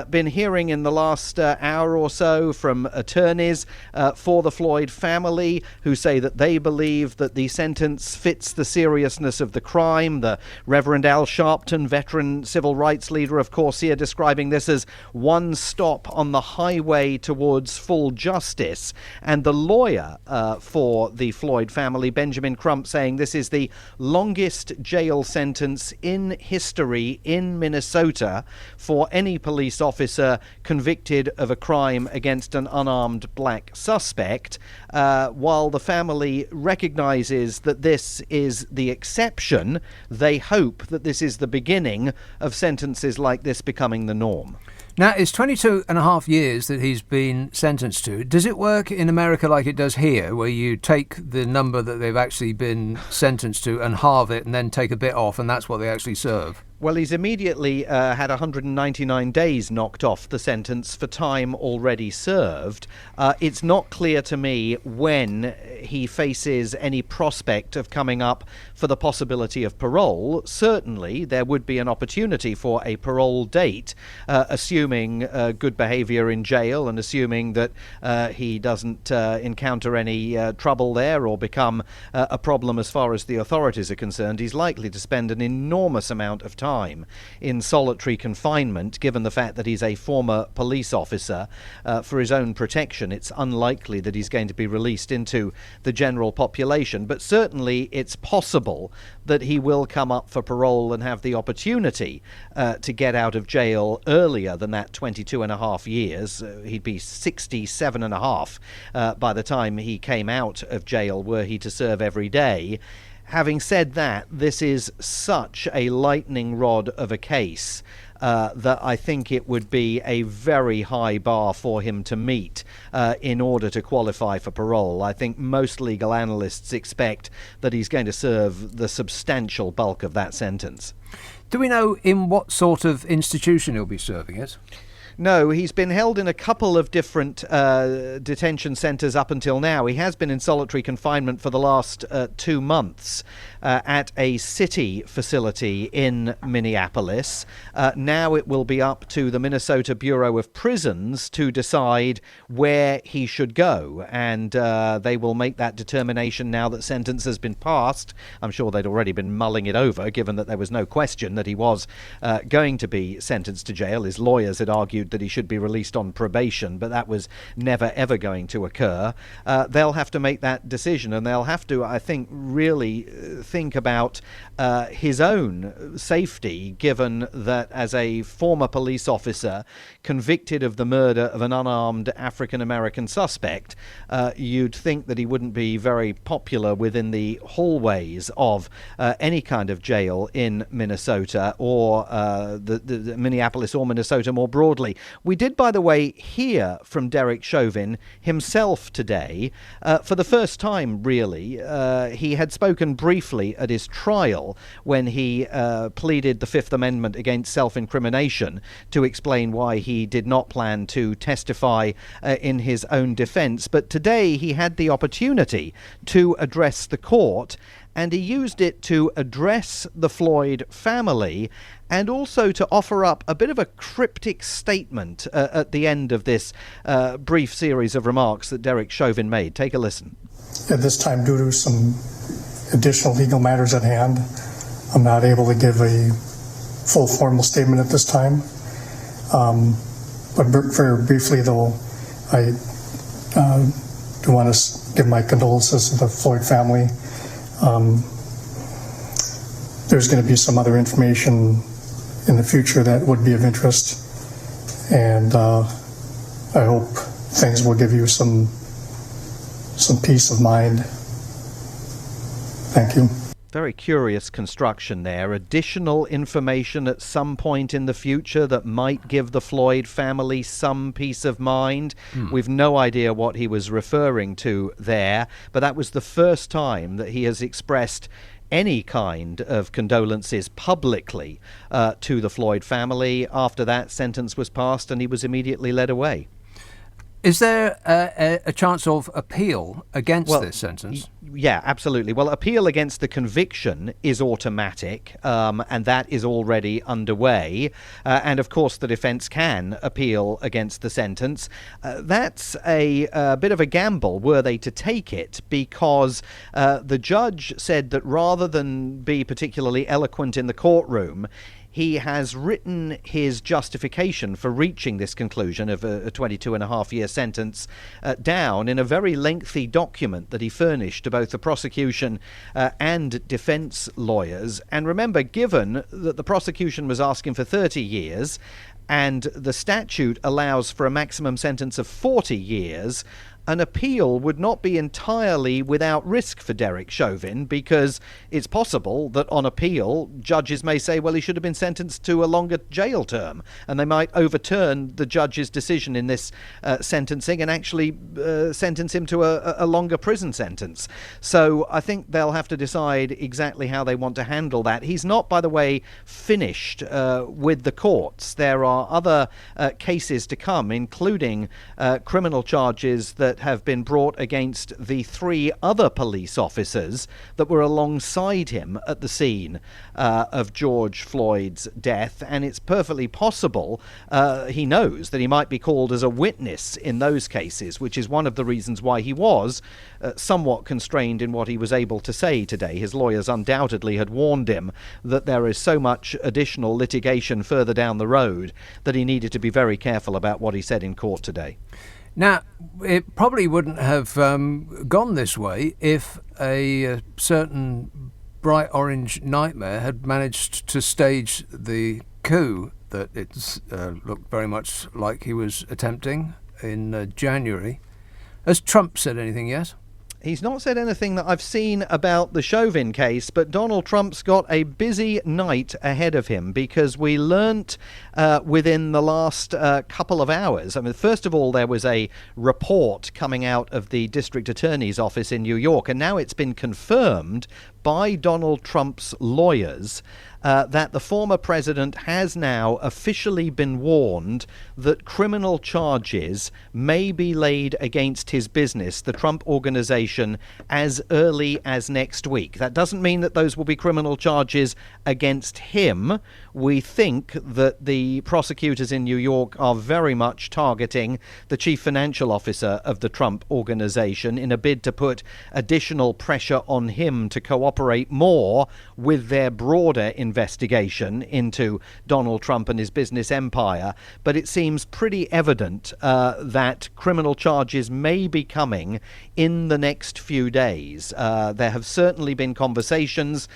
been hearing in the last hour or so from attorneys for the Floyd family who say that they believe that the sentence fits the seriousness of the crime. The Reverend Al Sharpton, veteran civil rights leader, of course, here describing this as one stop on the highway towards full justice. And the lawyer for the Floyd family, Benjamin Crump, saying this is the longest jail sentence in history in Minnesota for any police officer convicted of a crime against an unarmed black suspect. while the family recognises that this is the exception, they hope that this is the beginning of sentences like this becoming the norm. Now, it's 22 and a half years that he's been sentenced to. Does it work in America like it does here, where you take the number that they've actually been sentenced to and halve it and then take a bit off, and that's what they actually serve? Well, he's immediately had 199 days knocked off the sentence for time already served. It's not clear to me when he faces any prospect of coming up for the possibility of parole. Certainly, there would be an opportunity for a parole date, assuming good behaviour in jail and assuming that he doesn't encounter any trouble there or become a problem as far as the authorities are concerned. He's likely to spend an enormous amount of time in solitary confinement, given the fact that he's a former police officer. For his own protection, it's unlikely that he's going to be released into the general population, but certainly it's possible that he will come up for parole and have the opportunity to get out of jail earlier than that 22 and a half years. He'd be 67 and a half by the time he came out of jail, were he to serve every day. Having said that, this is such a lightning rod of a case that I think it would be a very high bar for him to meet in order to qualify for parole. I think most legal analysts expect that he's going to serve the substantial bulk of that sentence. Do we know in what sort of institution he'll be serving it? No, he's been held in a couple of different detention centres up until now. He has been in solitary confinement for the last 2 months at a city facility in Minneapolis. Now it will be up to the Minnesota Bureau of Prisons to decide where he should go, and they will make that determination now that sentence has been passed. I'm sure they'd already been mulling it over, given that there was no question that he was going to be sentenced to jail. His lawyers had argued that he should be released on probation, but that was never ever going to occur. They'll have to make that decision, and they'll have to, I think, really think about his own safety, given that as a former police officer convicted of the murder of an unarmed African-American suspect, you'd think that he wouldn't be very popular within the hallways of any kind of jail in Minnesota or the Minneapolis or Minnesota more broadly. We did, by the way, hear from Derek Chauvin himself today. For the first time, really. He had spoken briefly at his trial when he pleaded the Fifth Amendment against self-incrimination to explain why he did not plan to testify in his own defense. But today he had the opportunity to address the court, and he used it to address the Floyd family and also to offer up a bit of a cryptic statement at the end of this brief series of remarks that Derek Chauvin made. Take a listen. At this time, due to some additional legal matters at hand, I'm not able to give a full formal statement at this time. But very briefly, though, I do want to give my condolences to the Floyd family. There's going to be some other information in the future that would be of interest, and I hope things will give you some peace of mind. Thank you. Very curious construction there. Additional information at some point in the future that might give the Floyd family some peace of mind. We've no idea what he was referring to there, but that was the first time that he has expressed any kind of condolences publicly to the Floyd family. After that sentence was passed and he was immediately led away. Is there a chance of appeal against this sentence? Yeah, absolutely. Well, appeal against the conviction is automatic, and that is already underway. And of course, the defense can appeal against the sentence. That's a bit of a gamble, were they to take it, because the judge said that rather than be particularly eloquent in the courtroom, he has written his justification for reaching this conclusion of a 22-and-a-half-year sentence down in a very lengthy document that he furnished to both the prosecution and defense lawyers. And remember, given that the prosecution was asking for 30 years and the statute allows for a maximum sentence of 40 years, an appeal would not be entirely without risk for Derek Chauvin, because it's possible that on appeal, judges may say, well, he should have been sentenced to a longer jail term, and they might overturn the judge's decision in this sentencing and actually sentence him to a longer prison sentence. So I think they'll have to decide exactly how they want to handle that. He's not, by the way, finished with the courts. There are other cases to come, including criminal charges that have been brought against the 3 other police officers that were alongside him at the scene of George Floyd's death, and it's perfectly possible he knows that he might be called as a witness in those cases, which is one of the reasons why he was somewhat constrained in what he was able to say today. His lawyers undoubtedly had warned him that there is so much additional litigation further down the road that he needed to be very careful about what he said in court today. Now, it probably wouldn't have gone this way if a certain bright orange nightmare had managed to stage the coup that it looked very much like he was attempting in January. Has Trump said anything yet? He's not said anything that I've seen about the Chauvin case, but Donald Trump's got a busy night ahead of him, because we learnt within the last couple of hours. I mean, first of all, there was a report coming out of the district attorney's office in New York, and now it's been confirmed by Donald Trump's lawyers that the former president has now officially been warned that criminal charges may be laid against his business, the Trump Organization, as early as next week. That doesn't mean that those will be criminal charges against him. We think that the prosecutors in New York are very much targeting the chief financial officer of the Trump Organization in a bid to put additional pressure on him to cooperate more with their broader investigation into Donald Trump and his business empire. But it seems pretty evident that criminal charges may be coming in the next few days. There have certainly been conversations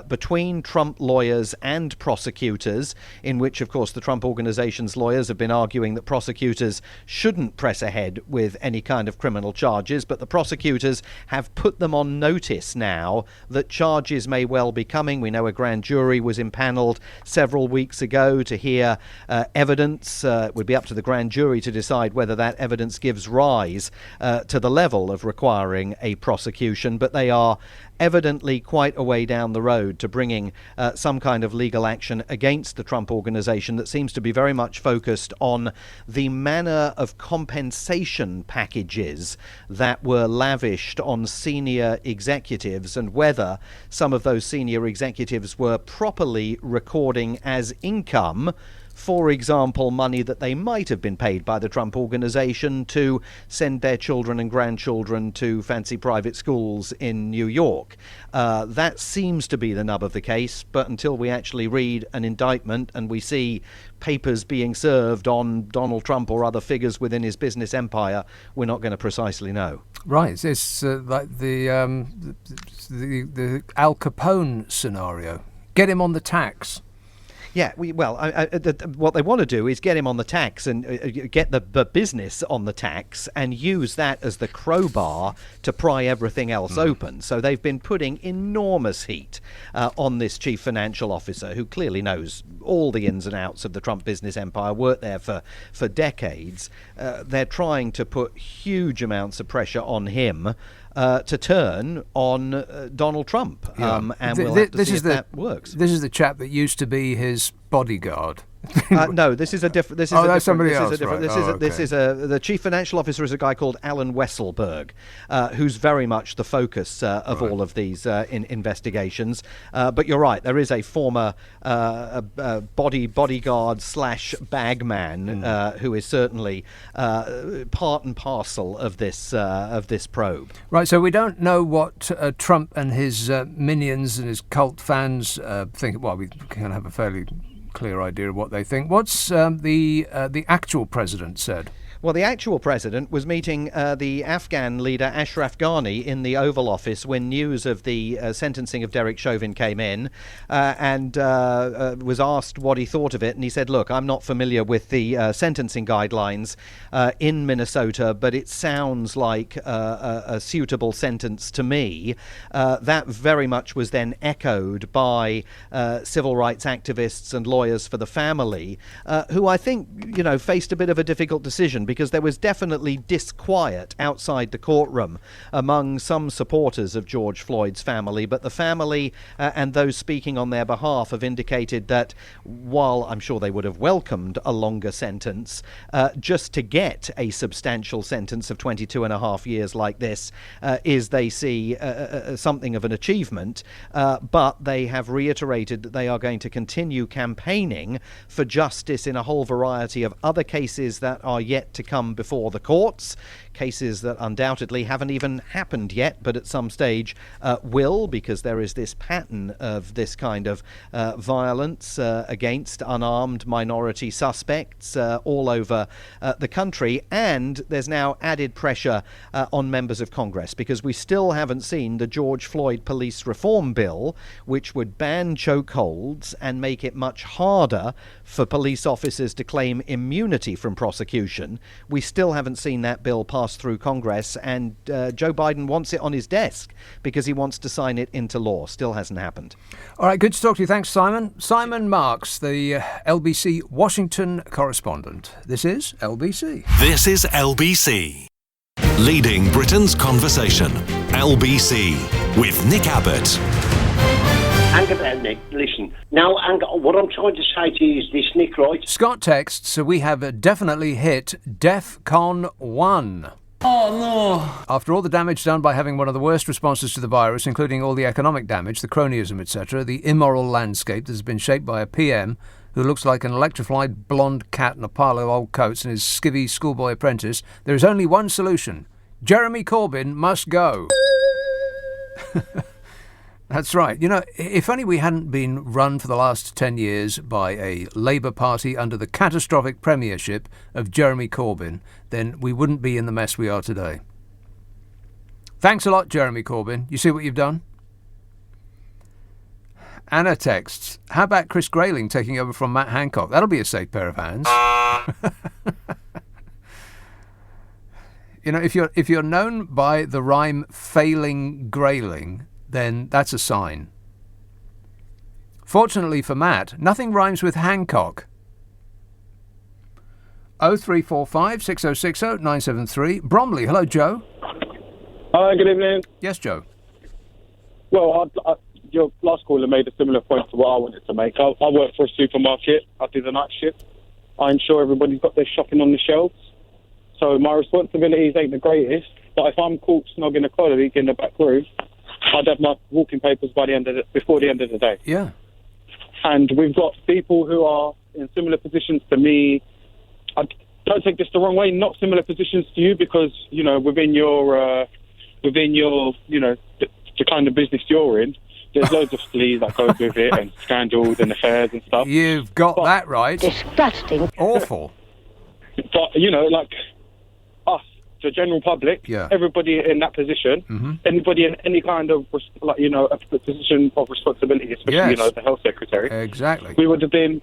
between Trump lawyers and prosecutors, in which, of course, the Trump Organization's lawyers have been arguing that prosecutors shouldn't press ahead with any kind of criminal charges, but the prosecutors have put them on notice now that charges may well be coming. We know a grand jury was impaneled several weeks ago to hear evidence. It would be up to the grand jury to decide whether that evidence gives rise to the level of requiring a prosecution, but they are evidently quite a way down the road to bringing some kind of legal action against the Trump Organization that seems to be very much focused on the manner of compensation packages that were lavished on senior executives, and whether some of those senior executives were properly recording as income, for example, money that they might have been paid by the Trump Organization to send their children and grandchildren to fancy private schools in New York. That seems to be the nub of the case, but until we actually read an indictment and we see papers being served on Donald Trump or other figures within his business empire, we're not going to precisely know. Right, it's like the Al Capone scenario. Get him on the tax. Yeah, what they want to do is get him on the tax and get the business on the tax and use that as the crowbar to pry everything else open. So they've been putting enormous heat on this chief financial officer, who clearly knows all the ins and outs of the Trump business empire, worked there for decades. They're trying to put huge amounts of pressure on him to turn on Donald Trump, and we'll have to see if that works. This is the chap that used to be his bodyguard. No, this is a different. This is that's somebody else. The chief financial officer is a guy called Alan Wesselberg, who's very much the focus of all of these investigations. But you're right, there is a former bodyguard / bagman who is certainly part and parcel of this probe. Right. So we don't know what Trump and his minions and his cult fans think. Well, we can have a fairly clear idea of what they think. What's the actual president said? Well, the actual president was meeting the Afghan leader Ashraf Ghani in the Oval Office when news of the sentencing of Derek Chauvin came in, and was asked what he thought of it. And he said, look, I'm not familiar with the sentencing guidelines in Minnesota, but it sounds like a suitable sentence to me. That very much was then echoed by civil rights activists and lawyers for the family, who I think, faced a bit of a difficult decision, because there was definitely disquiet outside the courtroom among some supporters of George Floyd's family. But the family and those speaking on their behalf have indicated that while I'm sure they would have welcomed a longer sentence, just to get a substantial sentence of 22 and a half years like this is, they see, something of an achievement. But they have reiterated that they are going to continue campaigning for justice in a whole variety of other cases that are yet to come before the courts, cases that undoubtedly haven't even happened yet, but at some stage will, because there is this pattern of this kind of violence against unarmed minority suspects all over the country. And there's now added pressure on members of Congress, because we still haven't seen the George Floyd police reform bill, which would ban chokeholds and make it much harder for police officers to claim immunity from prosecution. We still haven't seen that bill pass through Congress, and Joe Biden wants it on his desk because he wants to sign it into law. Still hasn't happened. All right, good to talk to you. Thanks, Simon. Simon Marks, the LBC Washington correspondent. This is LBC. This is LBC. Leading Britain's conversation. LBC with Nick Abbott. Hang about, Nick. Listen. Now, what I'm trying to say to you is this, Nick, right? Scott texts, so we have definitely hit DEFCON 1. Oh, no. After all the damage done by having one of the worst responses to the virus, including all the economic damage, the cronyism, etc., the immoral landscape that has been shaped by a PM who looks like an electrified blonde cat in a pile of old coats and his skivvy schoolboy apprentice, there is only one solution. Jeremy Corbyn must go. That's right. If only we hadn't been run for the last 10 years by a Labour Party under the catastrophic premiership of Jeremy Corbyn, then we wouldn't be in the mess we are today. Thanks a lot, Jeremy Corbyn. You see what you've done? Anna texts, how about Chris Grayling taking over from Matt Hancock? That'll be a safe pair of hands. If you're known by the rhyme failing Grayling, then that's a sign. Fortunately for Matt, nothing rhymes with Hancock. 0345 6060 973. Bromley, hello, Joe. Hi, good evening. Yes, Joe. Well, your last caller made a similar point to what I wanted to make. I work for a supermarket. I do the night shift. I ensure everybody's got their shopping on the shelves. So my responsibilities ain't the greatest, but if I'm caught snogging a colleague in the back room, I'd have my walking papers before the end of the day. Yeah. And we've got people who are in similar positions to me. I don't take this the wrong way, not similar positions to you, because, within your the kind of business you're in, there's loads of sleaze that goes with it and scandals and affairs and stuff. You've got that right. Disgusting. Awful. But, like us, the general public, everybody in that position, anybody in any kind of, a position of responsibility, especially, the health secretary. Exactly. We would have been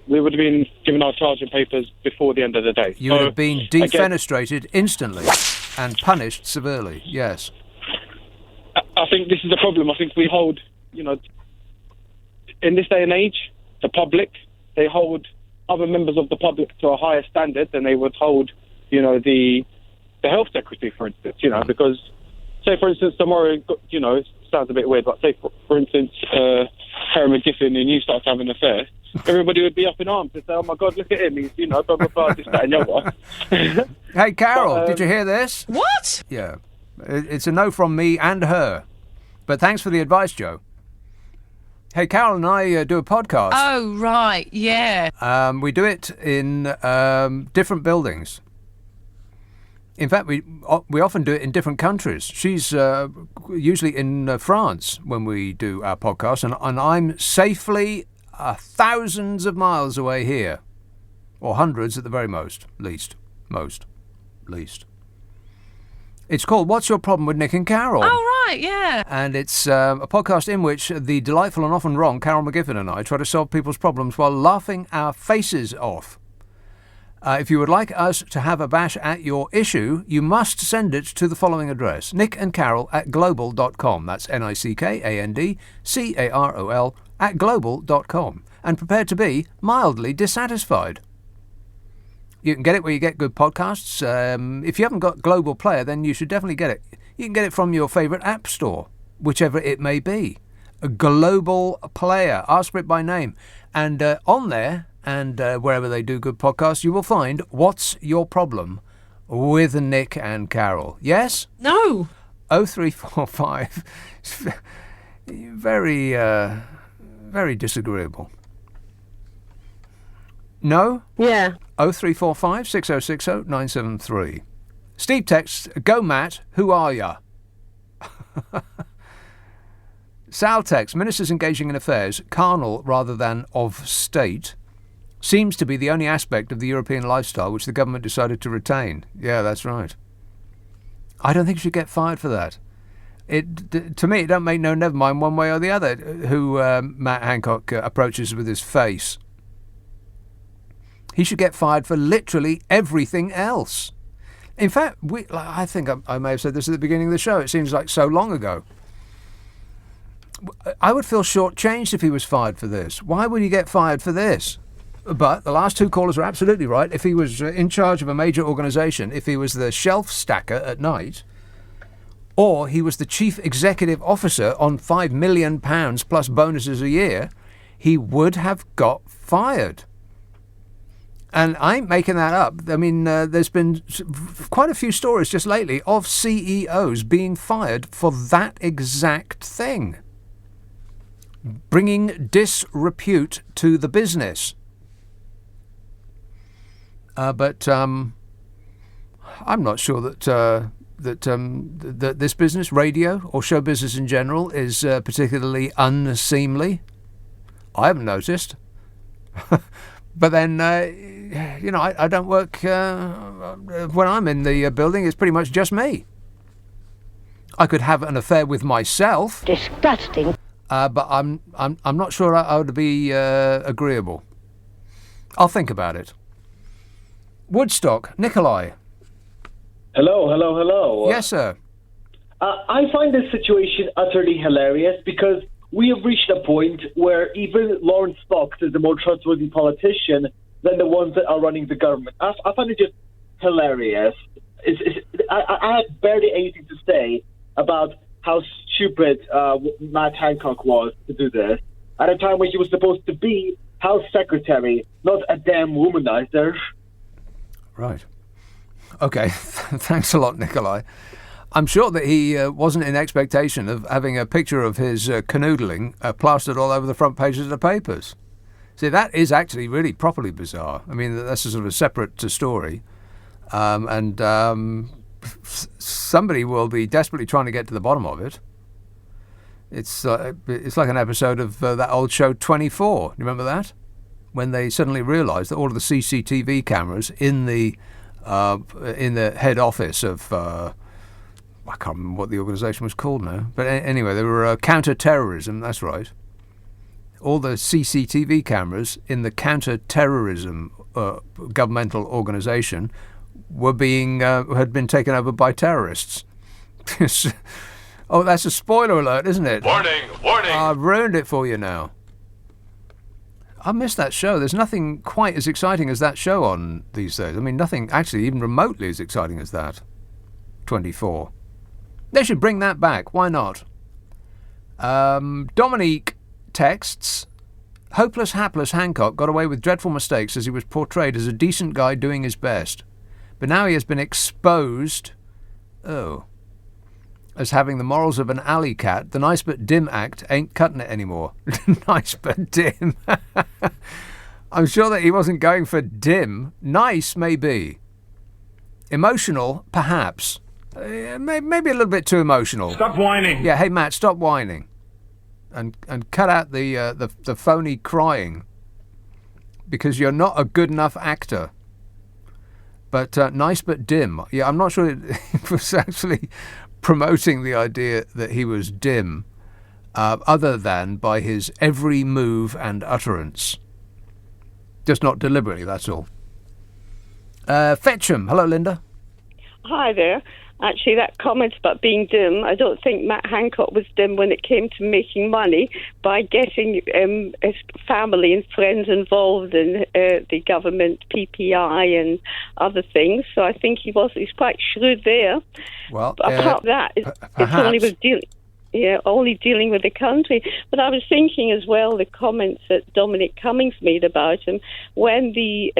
given our charging papers before the end of the day. You would have been defenestrated instantly and punished severely, yes. I think this is the problem. I think we hold, in this day and age, the public, they hold other members of the public to a higher standard than they would hold, the health secretary, for instance, because, say, for instance, tomorrow, it sounds a bit weird, but say, for instance, Harry McGiffin and you start having an affair, everybody would be up in arms and say, oh my God, look at him, he's, blah, blah, blah, this, that and the other. Hey, Carol, did you hear this? What? Yeah. It's a no from me and her. But thanks for the advice, Joe. Hey, Carol and I do a podcast. Oh, right, yeah. We do it in different buildings. In fact, we often do it in different countries. She's usually in France when we do our podcast, and I'm safely thousands of miles away here. Or hundreds at the very most. least. It's called What's Your Problem with Nick and Carol? Oh, right, yeah. And it's a podcast in which the delightful and often wrong Carol McGiffin and I try to solve people's problems while laughing our faces off. If you would like us to have a bash at your issue, you must send it to the following address, nickandcarol@global.com. That's NICKANDCAROL @global.com. And prepare to be mildly dissatisfied. You can get it where you get good podcasts. If you haven't got Global Player, then you should definitely get it. You can get it from your favourite app store, whichever it may be. A Global Player. Ask for it by name. And on there, and wherever they do good podcasts, you will find What's Your Problem with Nick and Carol. Yes? No. 0345. Very, very disagreeable. No? Yeah. 0345 6060 973. Steve texts, go Matt, who are ya? Sal texts, ministers engaging in affairs, carnal rather than of state, seems to be the only aspect of the European lifestyle which the government decided to retain. Yeah, that's right. I don't think you should get fired for that. To me, it don't make no never mind one way or the other who Matt Hancock approaches with his face. He should get fired for literally everything else. In fact, I think I may have said this at the beginning of the show. It seems like so long ago. I would feel shortchanged if he was fired for this. Why would he get fired for this? But the last two callers are absolutely right. If he was in charge of a major organisation, if he was the shelf stacker at night, or he was the chief executive officer on £5 million plus bonuses a year, he would have got fired. And I ain't making that up. I mean, there's been quite a few stories just lately of CEOs being fired for that exact thing. Bringing disrepute to the business. But I'm not sure that this business, radio or show business in general, is particularly unseemly. I haven't noticed. But then, I don't work when I'm in the building. It's pretty much just me. I could have an affair with myself. Disgusting. But I'm not sure I would be agreeable. I'll think about it. Woodstock, Nikolai. Hello. Yes, sir. I find this situation utterly hilarious because we have reached a point where even Lawrence Fox is a more trustworthy politician than the ones that are running the government. I find it just hilarious. I had barely anything to say about how stupid Matt Hancock was to do this at a time when he was supposed to be House Secretary, not a damn womanizer. Right. Okay. Thanks a lot, Nikolai. I'm sure that he wasn't in expectation of having a picture of his canoodling plastered all over the front pages of the papers. See, that is actually really properly bizarre. I mean, that's a sort of a separate story. Somebody will be desperately trying to get to the bottom of it. It's like an episode of that old show 24. You remember that? When they suddenly realised that all of the CCTV cameras in the head office of I can't remember what the organisation was called now, but anyway, they were counter-terrorism. That's right. All the CCTV cameras in the counter-terrorism governmental organisation were had been taken over by terrorists. Oh, that's a spoiler alert, isn't it? Warning! I've ruined it for you now. I miss that show. There's nothing quite as exciting as that show on these days. I mean, nothing actually even remotely as exciting as that. 24. They should bring that back. Why not? Dominique texts, hopeless, hapless Hancock got away with dreadful mistakes as he was portrayed as a decent guy doing his best. But now he has been exposed, as having the morals of an alley cat. The nice but dim act ain't cutting it anymore. Nice but dim. I'm sure that he wasn't going for dim. Nice, maybe. Emotional, perhaps. Maybe a little bit too emotional. Stop whining. Yeah, hey Matt, stop whining. And cut out the phony crying. Because you're not a good enough actor. But nice but dim. Yeah, I'm not sure it was actually promoting the idea that he was dim, other than by his every move and utterance. Just not deliberately, that's all. Fetcham. Hello, Linda. Hi there. Actually, that comment about being dim, I don't think Matt Hancock was dim when it came to making money by getting his family and friends involved in the government PPI and other things. So I think he's quite shrewd there. Well, but apart from that, it's only with only dealing with the country. But I was thinking as well the comments that Dominic Cummings made about him when the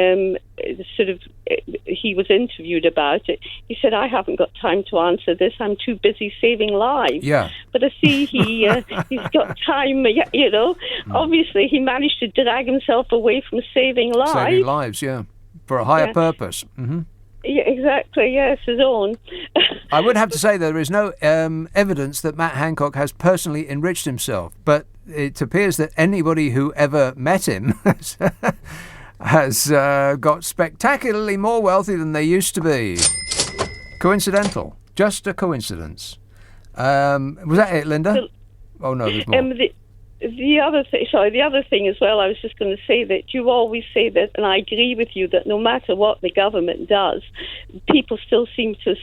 he was interviewed about it. He said, "I haven't got time to answer this. I'm too busy saving lives." Yeah. But I see he's got time. You know, obviously he managed to drag himself away from saving lives. Saving lives, yeah, for a higher purpose. Mm-hmm. Yeah, exactly. Yes, his own. I would have to say there is no evidence that Matt Hancock has personally enriched himself, but it appears that anybody who ever met him has got spectacularly more wealthy than they used to be. Coincidental. Just a coincidence. Was that it, Linda? Oh, no, there's more. The other thing as well, I was just going to say that you always say that, and I agree with you, that no matter what the government does, people still seem to,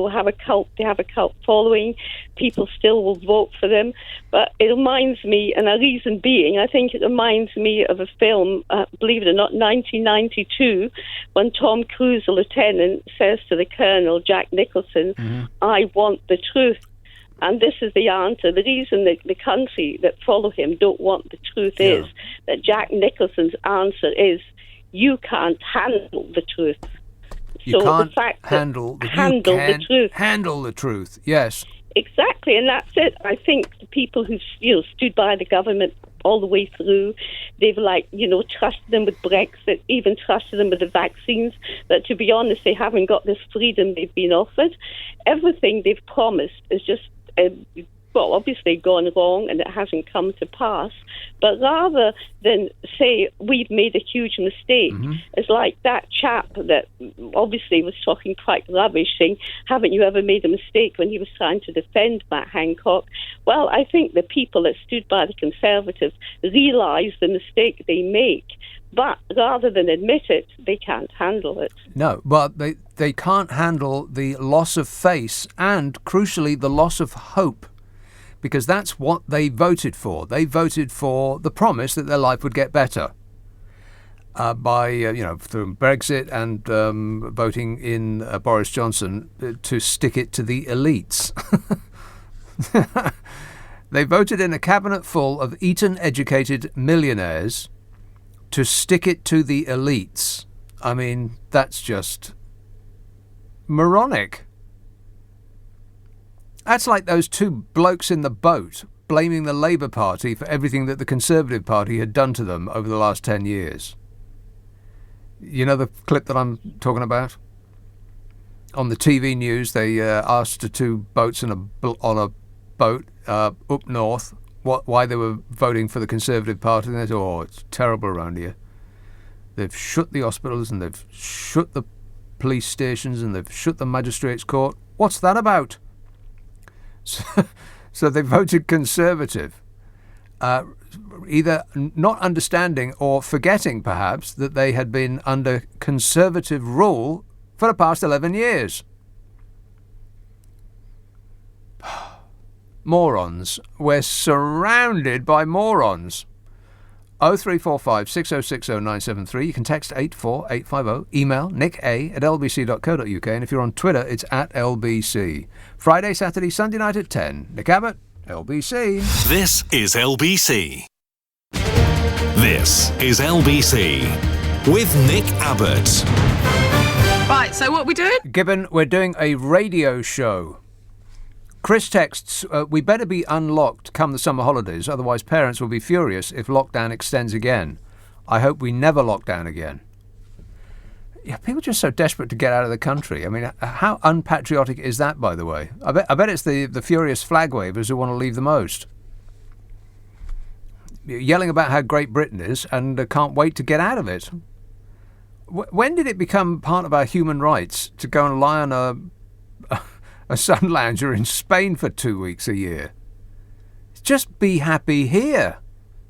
have a cult. They have a cult following. People still will vote for them. But it reminds me, and a reason being, I think it reminds me of a film, believe it or not, 1992, when Tom Cruise, the lieutenant, says to the colonel, Jack Nicholson, "I want the truth." And this is the answer. The reason that the country that follow him don't want the truth is that Jack Nicholson's answer is, you can't handle the truth. You so can't the fact handle the truth. Handle the truth, yes. Exactly, and that's it. I think the people who stood by the government all the way through, they've trusted them with Brexit, even trusted them with the vaccines, that to be honest, they haven't got this freedom they've been offered. Everything they've promised is just obviously gone wrong and it hasn't come to pass. But rather than say we've made a huge mistake, it's like that chap that obviously was talking quite rubbish, saying, haven't you ever made a mistake, when he was trying to defend Matt Hancock. Well, I think the people that stood by the Conservatives realise the mistake they make. But rather than admit it, they can't handle it. No, but they can't handle the loss of face and, crucially, the loss of hope, because that's what they voted for. They voted for the promise that their life would get better by, through Brexit and voting in Boris Johnson to stick it to the elites. They voted in a cabinet full of Eton-educated millionaires to stick it to the elites. I mean, that's just moronic. That's like those two blokes in the boat blaming the Labour Party for everything that the Conservative Party had done to them over the last 10 years. You know the clip that I'm talking about? On the TV news, they asked the two boats on a boat up north why they were voting for the Conservative Party, and they said, "Oh, it's terrible around here. They've shut the hospitals and they've shut the police stations and they've shut the magistrates' court. What's that about?" So they voted Conservative, either not understanding or forgetting, perhaps, that they had been under Conservative rule for the past 11 years. Morons. We're surrounded by morons. 0345 6060973. You can text 84850. Email nick@lbc.co.uk. And if you're on Twitter, it's @LBC. Friday, Saturday, Sunday night at 10. Nick Abbott, LBC. This is LBC. This is LBC with Nick Abbott. Right, so what are we doing? Gibbon, we're doing a radio show. Chris texts, we better be unlocked come the summer holidays, otherwise parents will be furious if lockdown extends again. I hope we never lock down again. Yeah, people are just so desperate to get out of the country. I mean, how unpatriotic is that, by the way? I bet it's the furious flag wavers who want to leave the most. Yelling about how great Britain is and can't wait to get out of it. when did it become part of our human rights to go and lie on a sun lounger in Spain for 2 weeks a year? Just be happy here.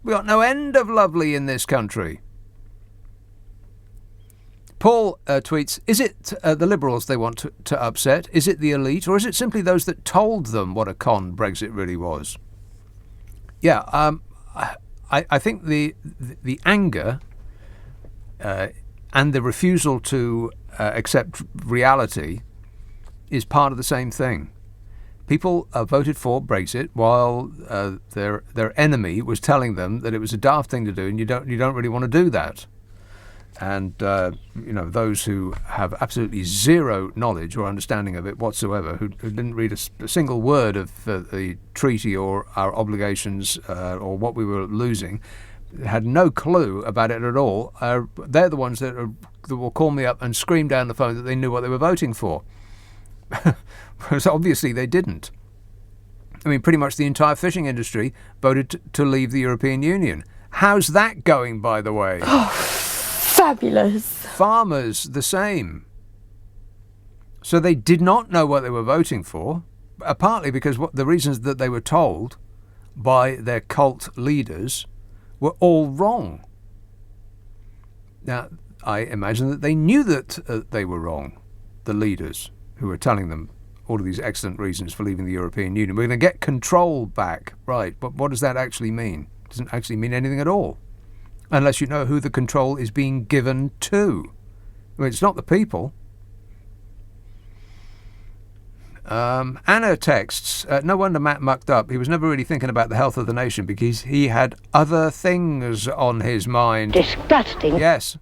We got no end of lovely in this country. Paul tweets, is it the Liberals they want to upset? Is it the elite? Or is it simply those that told them what a con Brexit really was? Yeah, I think the anger and the refusal to accept reality is part of the same thing. People voted for Brexit while their enemy was telling them that it was a daft thing to do, and you don't really want to do that. And those who have absolutely zero knowledge or understanding of it whatsoever, who didn't read a single word of the treaty or our obligations or what we were losing, had no clue about it at all. They're the ones that will call me up and scream down the phone that they knew what they were voting for. Whereas obviously they didn't. I mean, pretty much the entire fishing industry voted to leave the European Union. How's that going, by the way? Fabulous. Farmers, the same. So they did not know what they were voting for, partly because the reasons that they were told by their cult leaders were all wrong. Now, I imagine that they knew that they were wrong, the leaders who were telling them all of these excellent reasons for leaving the European Union. We're going to get control back. Right, but what does that actually mean? It doesn't actually mean anything at all, unless you know who the control is being given to. I mean, it's not the people. Anna texts, no wonder Matt mucked up. He was never really thinking about the health of the nation because he had other things on his mind. Disgusting. Yes.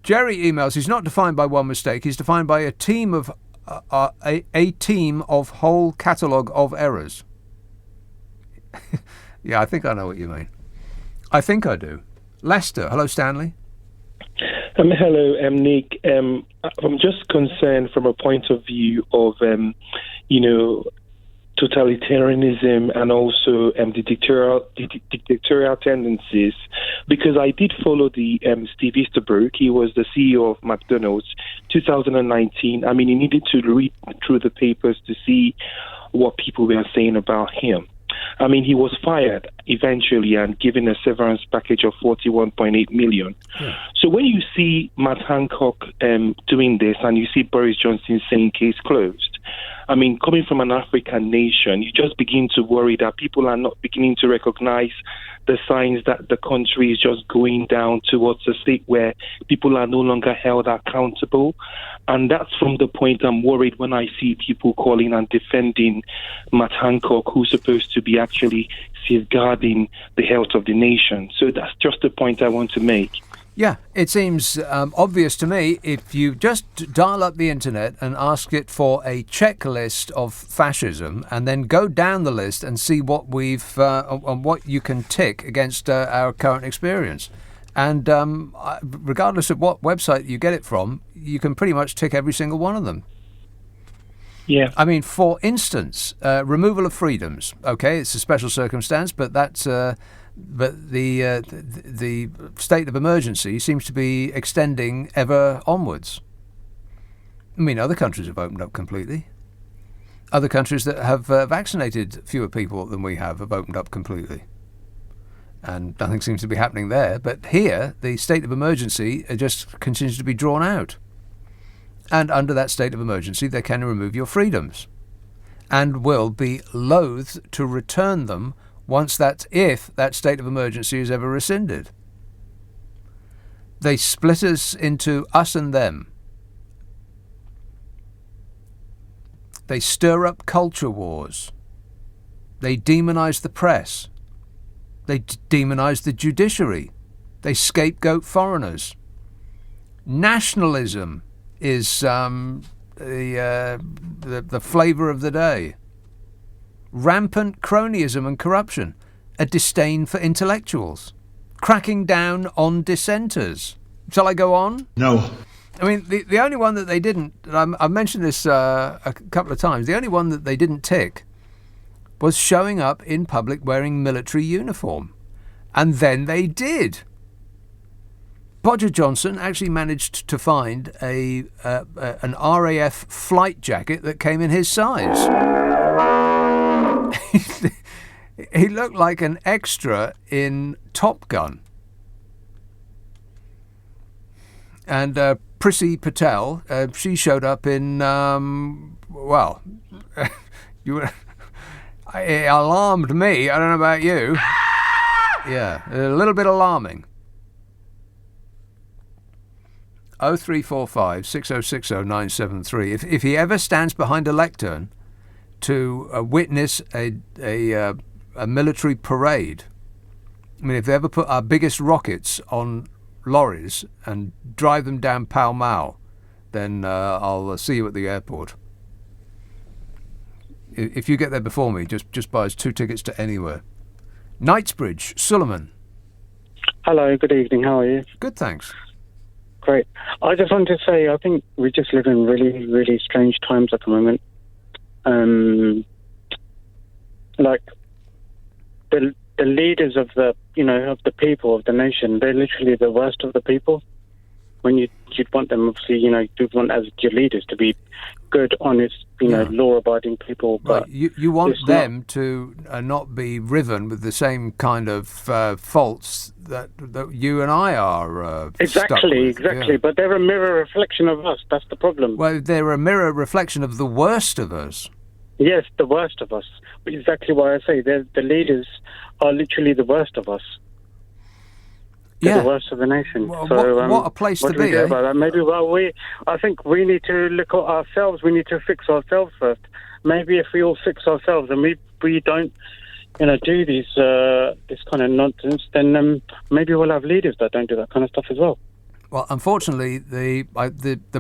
Jerry emails, he's not defined by one mistake, he's defined by a team of whole catalogue of errors. Yeah, I think I know what you mean. I think I do. Lester, hello Stanley. Hello, Nick. I'm just concerned from a point of view of, totalitarianism and also the dictatorial tendencies, because I did follow the Steve Easterbrook. He was the CEO of McDonald's 2019. I mean, he needed to read through the papers to see what people were saying about him. I mean, he was fired eventually and given a severance package of $41.8 million. Yeah. So when you see Matt Hancock doing this and you see Boris Johnson saying case closed, I mean, coming from an African nation, you just begin to worry that people are not beginning to recognize the signs that the country is just going down towards a state where people are no longer held accountable. And that's from the point I'm worried when I see people calling and defending Matt Hancock, who's supposed to be actually safeguarding the health of the nation. So that's just the point I want to make. Yeah, it seems obvious to me if you just dial up the internet and ask it for a checklist of fascism and then go down the list and see what what you can tick against our current experience. And regardless of what website you get it from, you can pretty much tick every single one of them. Yeah. I mean, for instance, removal of freedoms. Okay, it's a special circumstance, but that's... But the state of emergency seems to be extending ever onwards. I mean, other countries have opened up completely. Other countries that have vaccinated fewer people than we have opened up completely. And nothing seems to be happening there. But here, the state of emergency just continues to be drawn out. And under that state of emergency, they can remove your freedoms and will be loath to return them if that state of emergency is ever rescinded. They split us into us and them. They stir up culture wars. They demonize the press. They demonize the judiciary. They scapegoat foreigners. Nationalism is the flavor of the day. Rampant cronyism and corruption, a disdain for intellectuals, cracking down on dissenters. Shall I go on? No. I mean, the only one that they didn't, I've mentioned this a couple of times, the only one that they didn't tick was showing up in public wearing military uniform. And then they did. Bodger Johnson actually managed to find an RAF flight jacket that came in his size. He looked like an extra in Top Gun. And Prissy Patel, she showed up in, it alarmed me. I don't know about you. Yeah, a little bit alarming. 0345 6060 973. If he ever stands behind a lectern to witness a military parade, I mean, if they ever put our biggest rockets on lorries and drive them down Pall Mall, then I'll see you at the airport. If you get there before me, just buy us 2 tickets to anywhere. Knightsbridge, Suleiman. Hello, good evening. How are you? Good, thanks. Great. I just wanted to say, I think we just live in really, really strange times at the moment. Like the leaders of the people of the nation, they're literally the worst of the people. When you'd want them, obviously, you'd want as your leaders to be good, honest, law-abiding people. But right. You want them to not be riven with the same kind of faults that you and I are Exactly. Yeah. But they're a mirror reflection of us. That's the problem. Well, they're a mirror reflection of the worst of us. Yes, the worst of us. Exactly why I say the leaders are literally the worst of us. They're the worst of the nation. Well, so, what a place to be, What do we do about that? Maybe, I think we need to look at ourselves. We need to fix ourselves first. Maybe if we all fix ourselves and we don't, do these this kind of nonsense, then maybe we'll have leaders that don't do that kind of stuff as well. Well, unfortunately, the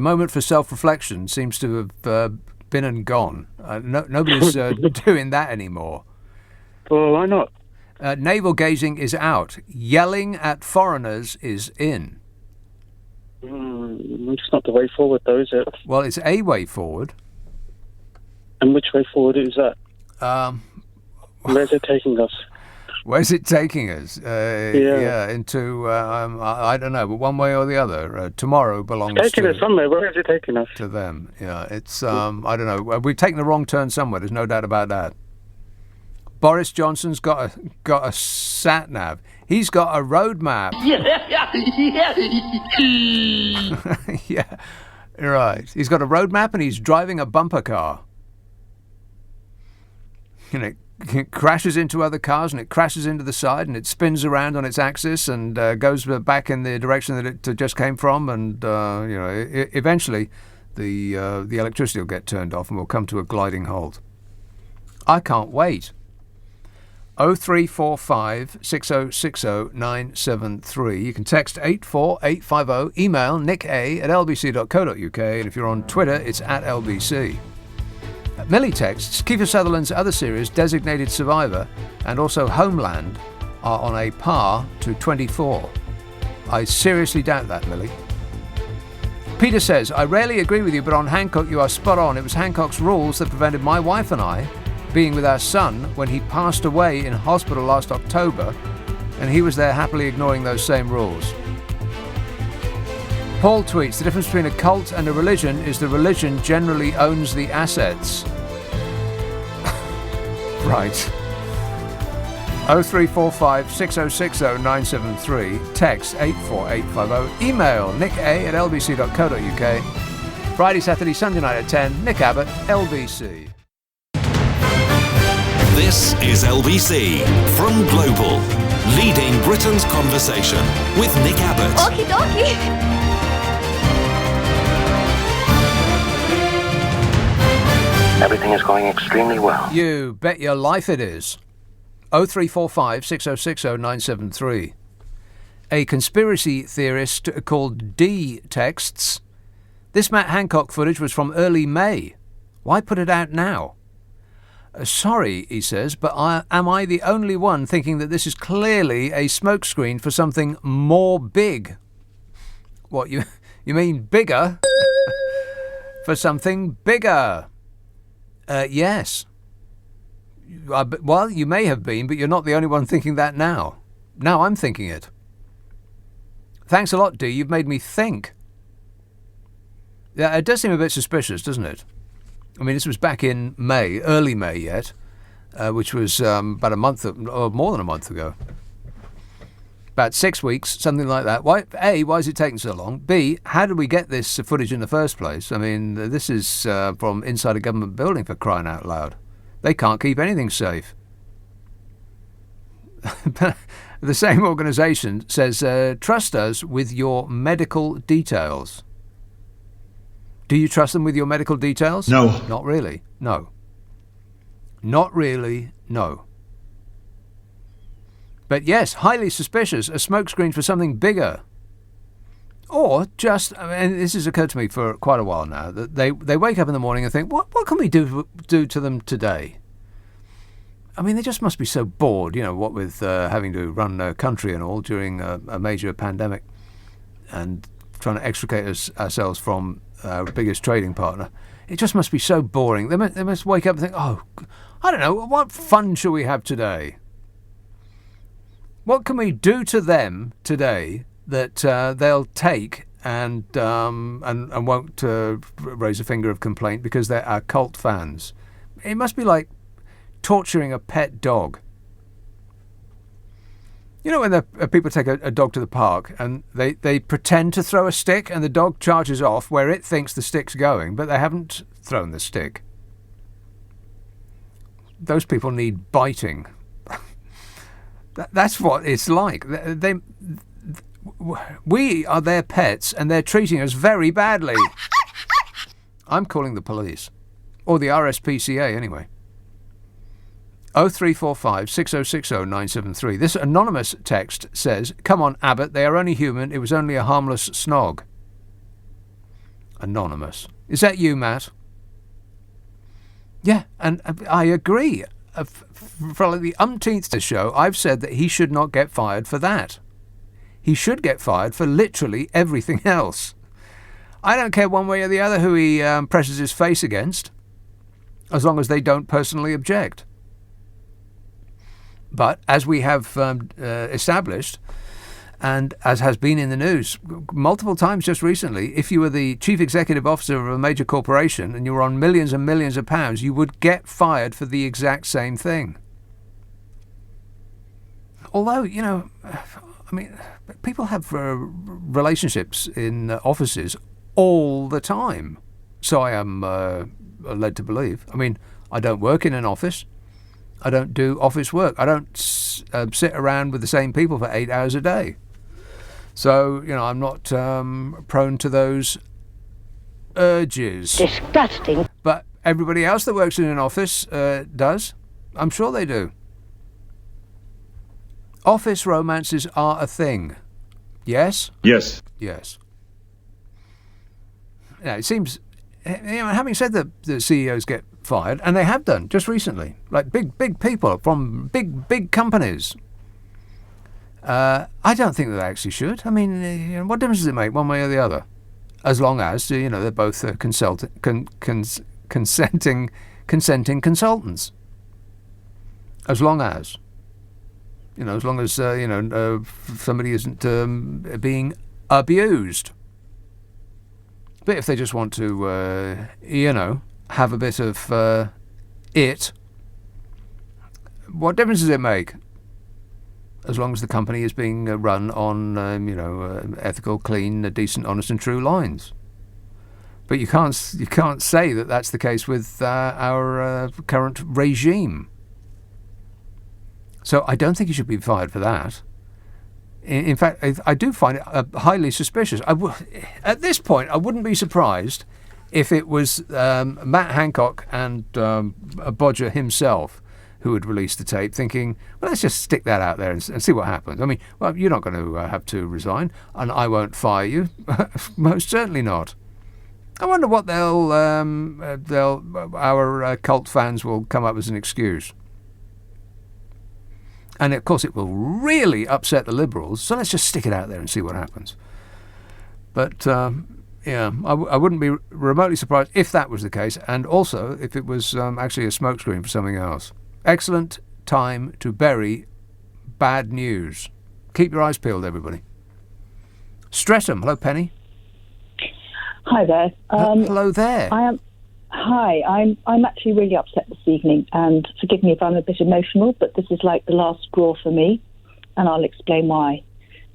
moment for self-reflection seems to have been and gone. Nobody's doing that anymore. Well, why not? Navel gazing is out. Yelling at foreigners is in. It's not the way forward, though, is it? Well, it's a way forward. And which way forward is that? Where's it taking us? Where's it taking us? Yeah, into, I don't know, but one way or the other. Tomorrow belongs it's taking us somewhere. Where is it taking us? To them, yeah. It's, I don't know. We've taken the wrong turn somewhere. There's no doubt about that. Boris Johnson's got a sat-nav. He's got a roadmap. Yeah, right. He's got a roadmap and he's driving a bumper car. And it crashes into other cars and it crashes into the side and it spins around on its axis and goes back in the direction that it just came from. And, eventually the electricity will get turned off and we'll come to a gliding halt. I can't wait. 0345 6060 973. You can text 84850, email nick@lbc.co.uk, and if you're on Twitter, it's @LBC. Millie texts, Kiefer Sutherland's other series, Designated Survivor, and also Homeland, are on a par to 24. I seriously doubt that, Millie. Peter says, I rarely agree with you, but on Hancock you are spot on. It was Hancock's rules that prevented my wife and I being with our son when he passed away in hospital last October, and he was there happily ignoring those same rules. Paul tweets, the difference between a cult and a religion is the religion generally owns the assets. Right. 0345 6060 973, text 84850, email nick@lbc.co.uk. Friday, Saturday, Sunday night at 10, Nick Abbott, LBC. This is LBC from Global, leading Britain's conversation with Nick Abbott. Okie dokie. Everything is going extremely well. You bet your life it is. 0345 6060 973. A conspiracy theorist called D texts, this Matt Hancock footage was from early May. Why put it out now? Sorry, he says, but am I the only one thinking that this is clearly a smokescreen for something more big? What, you mean bigger? For something bigger? Yes. Well, you may have been, but you're not the only one thinking that now. Now I'm thinking it. Thanks a lot, Dee. You've made me think. Yeah, it does seem a bit suspicious, doesn't it? I mean, this was back in May, early May yet, which was about a month, or more than a month ago. About 6 weeks, something like that. Why? A, why is it taking so long? B, how did we get this footage in the first place? I mean, this is from inside a government building, for crying out loud. They can't keep anything safe. The same organisation says, trust us with your medical details. Do you trust them with your medical details? No. Not really. No. Not really. No. But yes, highly suspicious, a smokescreen for something bigger. Or just, I mean, this has occurred to me for quite a while now, that they wake up in the morning and think, what can we do to them today? I mean, they just must be so bored, what with having to run a country and all during a major pandemic and trying to extricate ourselves from our biggest trading partner. It just must be so boring. They must wake up and think, oh, I don't know, what fun shall we have today? What can we do to them today that they'll take and won't raise a finger of complaint because they're our cult fans? It must be like torturing a pet dog. You know when people take a dog to the park and they pretend to throw a stick and the dog charges off where it thinks the stick's going, but they haven't thrown the stick. Those people need biting. That's what it's like. We are their pets and they're treating us very badly. I'm calling the police. Or the RSPCA anyway. 0345 6060 973. This anonymous text says, come on, Abbott, they are only human. It was only a harmless snog. Anonymous. Is that you, Matt? Yeah, and I agree. For the umpteenth show, I've said that he should not get fired for that. He should get fired for literally everything else. I don't care one way or the other who he presses his face against, as long as they don't personally object. But as we have established, and as has been in the news multiple times just recently, if you were the chief executive officer of a major corporation and you were on millions and millions of pounds, you would get fired for the exact same thing. Although, I mean, people have relationships in offices all the time. So I am led to believe. I mean, I don't work in an office. I don't do office work. I don't sit around with the same people for 8 hours a day. So, I'm not prone to those urges. Disgusting. But everybody else that works in an office does. I'm sure they do. Office romances are a thing. Yes? Yes. Yes. Yeah, it seems, having said that the CEOs get fired, and they have done just recently, like big people from big companies. I don't think that they actually should. I mean, what difference does it make one way or the other? As long as, they're both consenting consultants. As long as, somebody isn't being abused. But if they just want to, have a bit of it, what difference does it make? As long as the company is being run on, ethical, clean, decent, honest, and true lines. But you can't say that that's the case with our current regime. So I don't think you should be fired for that. In fact, I do find it highly suspicious. At this point, I wouldn't be surprised if it was Matt Hancock and Bodger himself who had released the tape, thinking, well, let's just stick that out there and see what happens. I mean, well, you're not going to have to resign, and I won't fire you. Most certainly not. I wonder what our cult fans will come up as an excuse. And of course, it will really upset the Liberals. So let's just stick it out there and see what happens. But I wouldn't be remotely surprised if that was the case, and also if it was actually a smokescreen for something else. Excellent time to bury bad news. Keep your eyes peeled, everybody. Streatham. Hello, Penny. Hi there. Hello there. I'm actually really upset this evening, and forgive me if I'm a bit emotional, but this is like the last straw for me, and I'll explain why.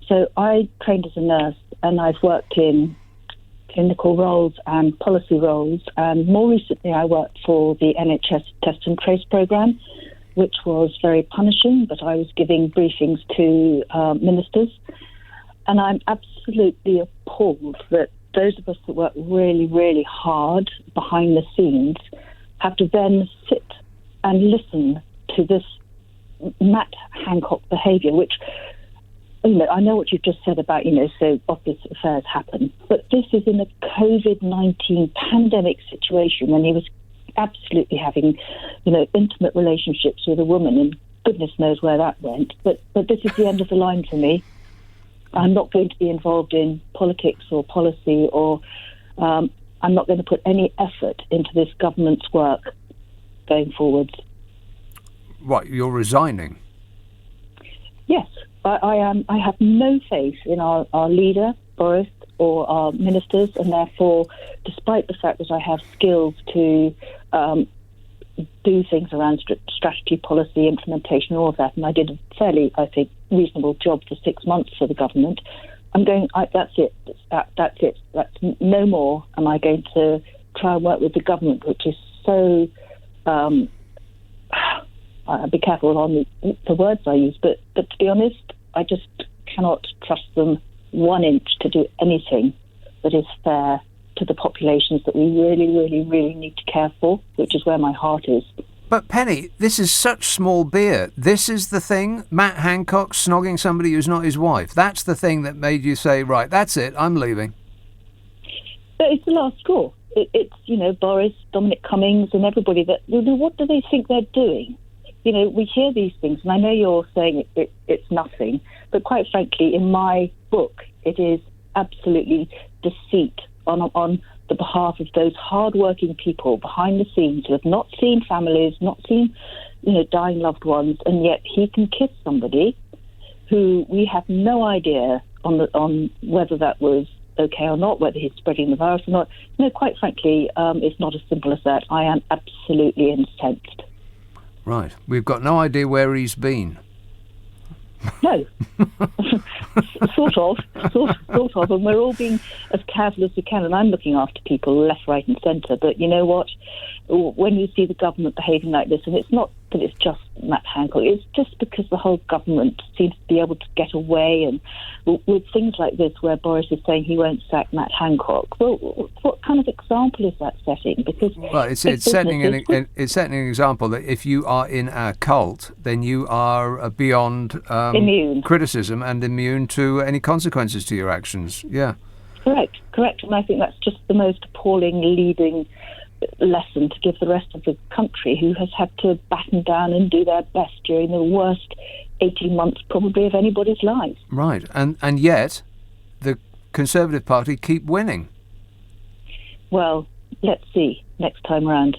So I trained as a nurse, and I've worked in clinical roles and policy roles, and more recently I worked for the NHS Test and Trace programme, which was very punishing, but I was giving briefings to ministers, and I'm absolutely appalled that those of us that work really, really hard behind the scenes have to then sit and listen to this Matt Hancock behaviour, which, I know what you've just said about, so office affairs happen, but this is in a COVID-19 pandemic situation when he was absolutely having, intimate relationships with a woman, and goodness knows where that went. But this is the end of the line for me. I'm not going to be involved in politics or policy, or I'm not going to put any effort into this government's work going forwards. What, you're resigning? Yes, I am. I have no faith in our leader, Boris, or our ministers, and therefore, despite the fact that I have skills to do things around strategy, policy, implementation, all of that, and I did a fairly, I think, reasonable job for 6 months for the government, that's it. That's it. That's no more am I going to try and work with the government, which is so... I'll be careful on the words I use, but to be honest, I just cannot trust them 1 inch to do anything that is fair to the populations that we really, really, really need to care for, which is where my heart is. But Penny, this is such small beer. This is the thing, Matt Hancock snogging somebody who's not his wife. That's the thing that made you say, right, that's it, I'm leaving. But it's the last straw. It's, Boris, Dominic Cummings and everybody that, what do they think they're doing? We hear these things, and I know you're saying it's nothing, but quite frankly, in my book, it is absolutely deceit on the behalf of those hard-working people behind the scenes who have not seen families, not seen, dying loved ones, and yet he can kiss somebody who we have no idea on whether that was okay or not, whether he's spreading the virus or not. No, quite frankly, it's not as simple as that. I am absolutely incensed. Right. We've got no idea where he's been. No. sort of, and we're all being as careful as we can, and I'm looking after people left, right and centre, but you know what? When you see the government behaving like this, and it's not that it's just Matt Hancock, it's just because the whole government seems to be able to get away, and with things like this where Boris is saying he won't sack Matt Hancock. Well, what kind of example is that setting? Because it's setting an example that if you are in our cult, then you are beyond immune criticism and immune to any consequences to your actions. Yeah. Correct. And I think that's just the most appalling leading lesson to give the rest of the country, who has had to batten down and do their best during the worst 18 months probably of anybody's life. Right, and yet the Conservative Party keep winning. Well, let's see next time round.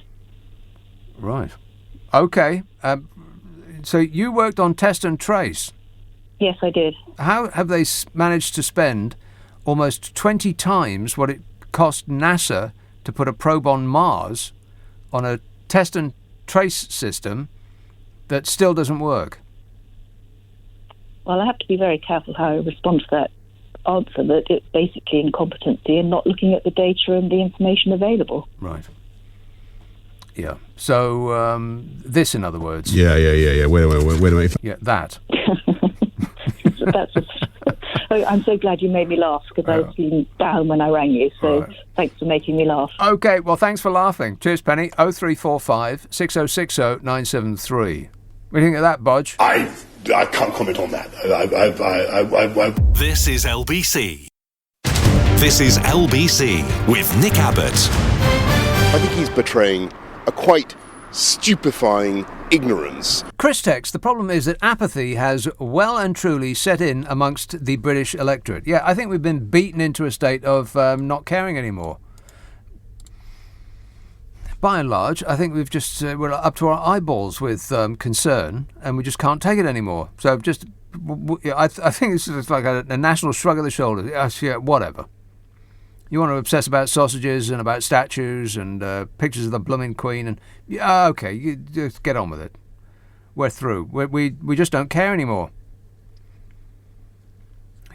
Right. Okay. So you worked on Test and Trace. Yes, I did. How have they managed to spend almost 20 times what it cost NASA to put a probe on Mars on a Test and Trace system that still doesn't work? Well, I have to be very careful how I respond to that answer, that it's basically incompetency and not looking at the data and the information available. Right. Yeah. So, this, in other words. Yeah. Wait a minute. Yeah, that. I'm so glad you made me laugh, because I was feeling down when I rang you, so thanks for making me laugh. OK, well, thanks for laughing. Cheers, Penny. 0345 6060 973. What do you think of that, Bodge? I can't comment on that. This is LBC. This is LBC with Nick Abbott. I think he's betraying a quite stupefying ignorance. Chris Tex, the problem is that apathy has well and truly set in amongst the British electorate. Yeah, I think we've been beaten into a state of not caring anymore. by and large, I think we've just we're up to our eyeballs with concern, and we just can't take it anymore. So I think it's just like a national shrug of the shoulders. Yes, yeah, whatever. You want to obsess about sausages and about statues and pictures of the blooming Queen, and yeah, okay, you just get on with it. We're through. We just don't care anymore.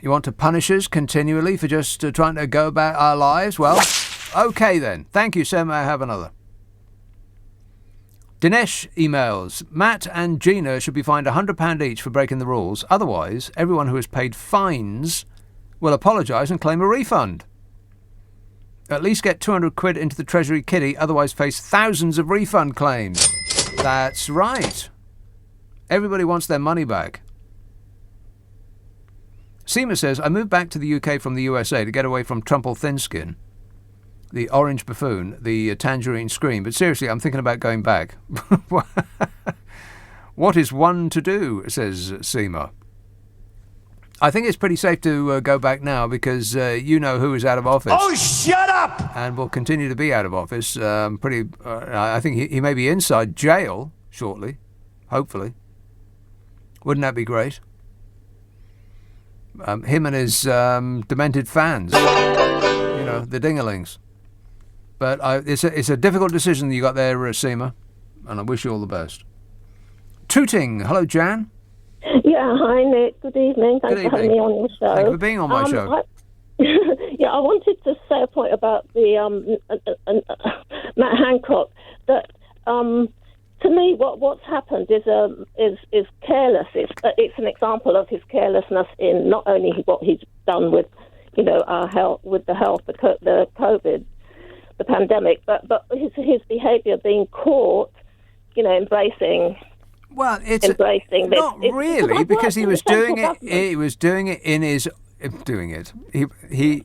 You want to punish us continually for just trying to go about our lives? Well, okay then. Thank you, sir. May I have another? Dinesh emails, Matt and Gina should be fined £100 each for breaking the rules. Otherwise, everyone who has paid fines will apologise and claim a refund. At least get 200 quid into the Treasury kitty, otherwise face thousands of refund claims. That's right. Everybody wants their money back. Seema says, I moved back to the UK from the USA to get away from Trumple Thinskin, the orange buffoon, the tangerine scream. But seriously, I'm thinking about going back. What is one to do, says Seema. I think it's pretty safe to go back now because you know who is out of office. Oh, shut up! And will continue to be out of office. I think he may be inside jail shortly, hopefully. Wouldn't that be great? Him and his demented fans, the dingalings. But it's a difficult decision that you got there, Seema, and I wish you all the best. Tooting, hello, Jan. Yeah, hi Nick. Good evening. Thanks for having me on your show. Thank you for being on my show. I wanted to say a point about the Matt Hancock. That to me, what's happened is careless. It's an example of his carelessness in not only what he's done with, our health, with the COVID, the pandemic, but his behaviour being caught, embracing. Well, it's embracing this. Not really, because he was doing it. He was doing it in his. Doing it. He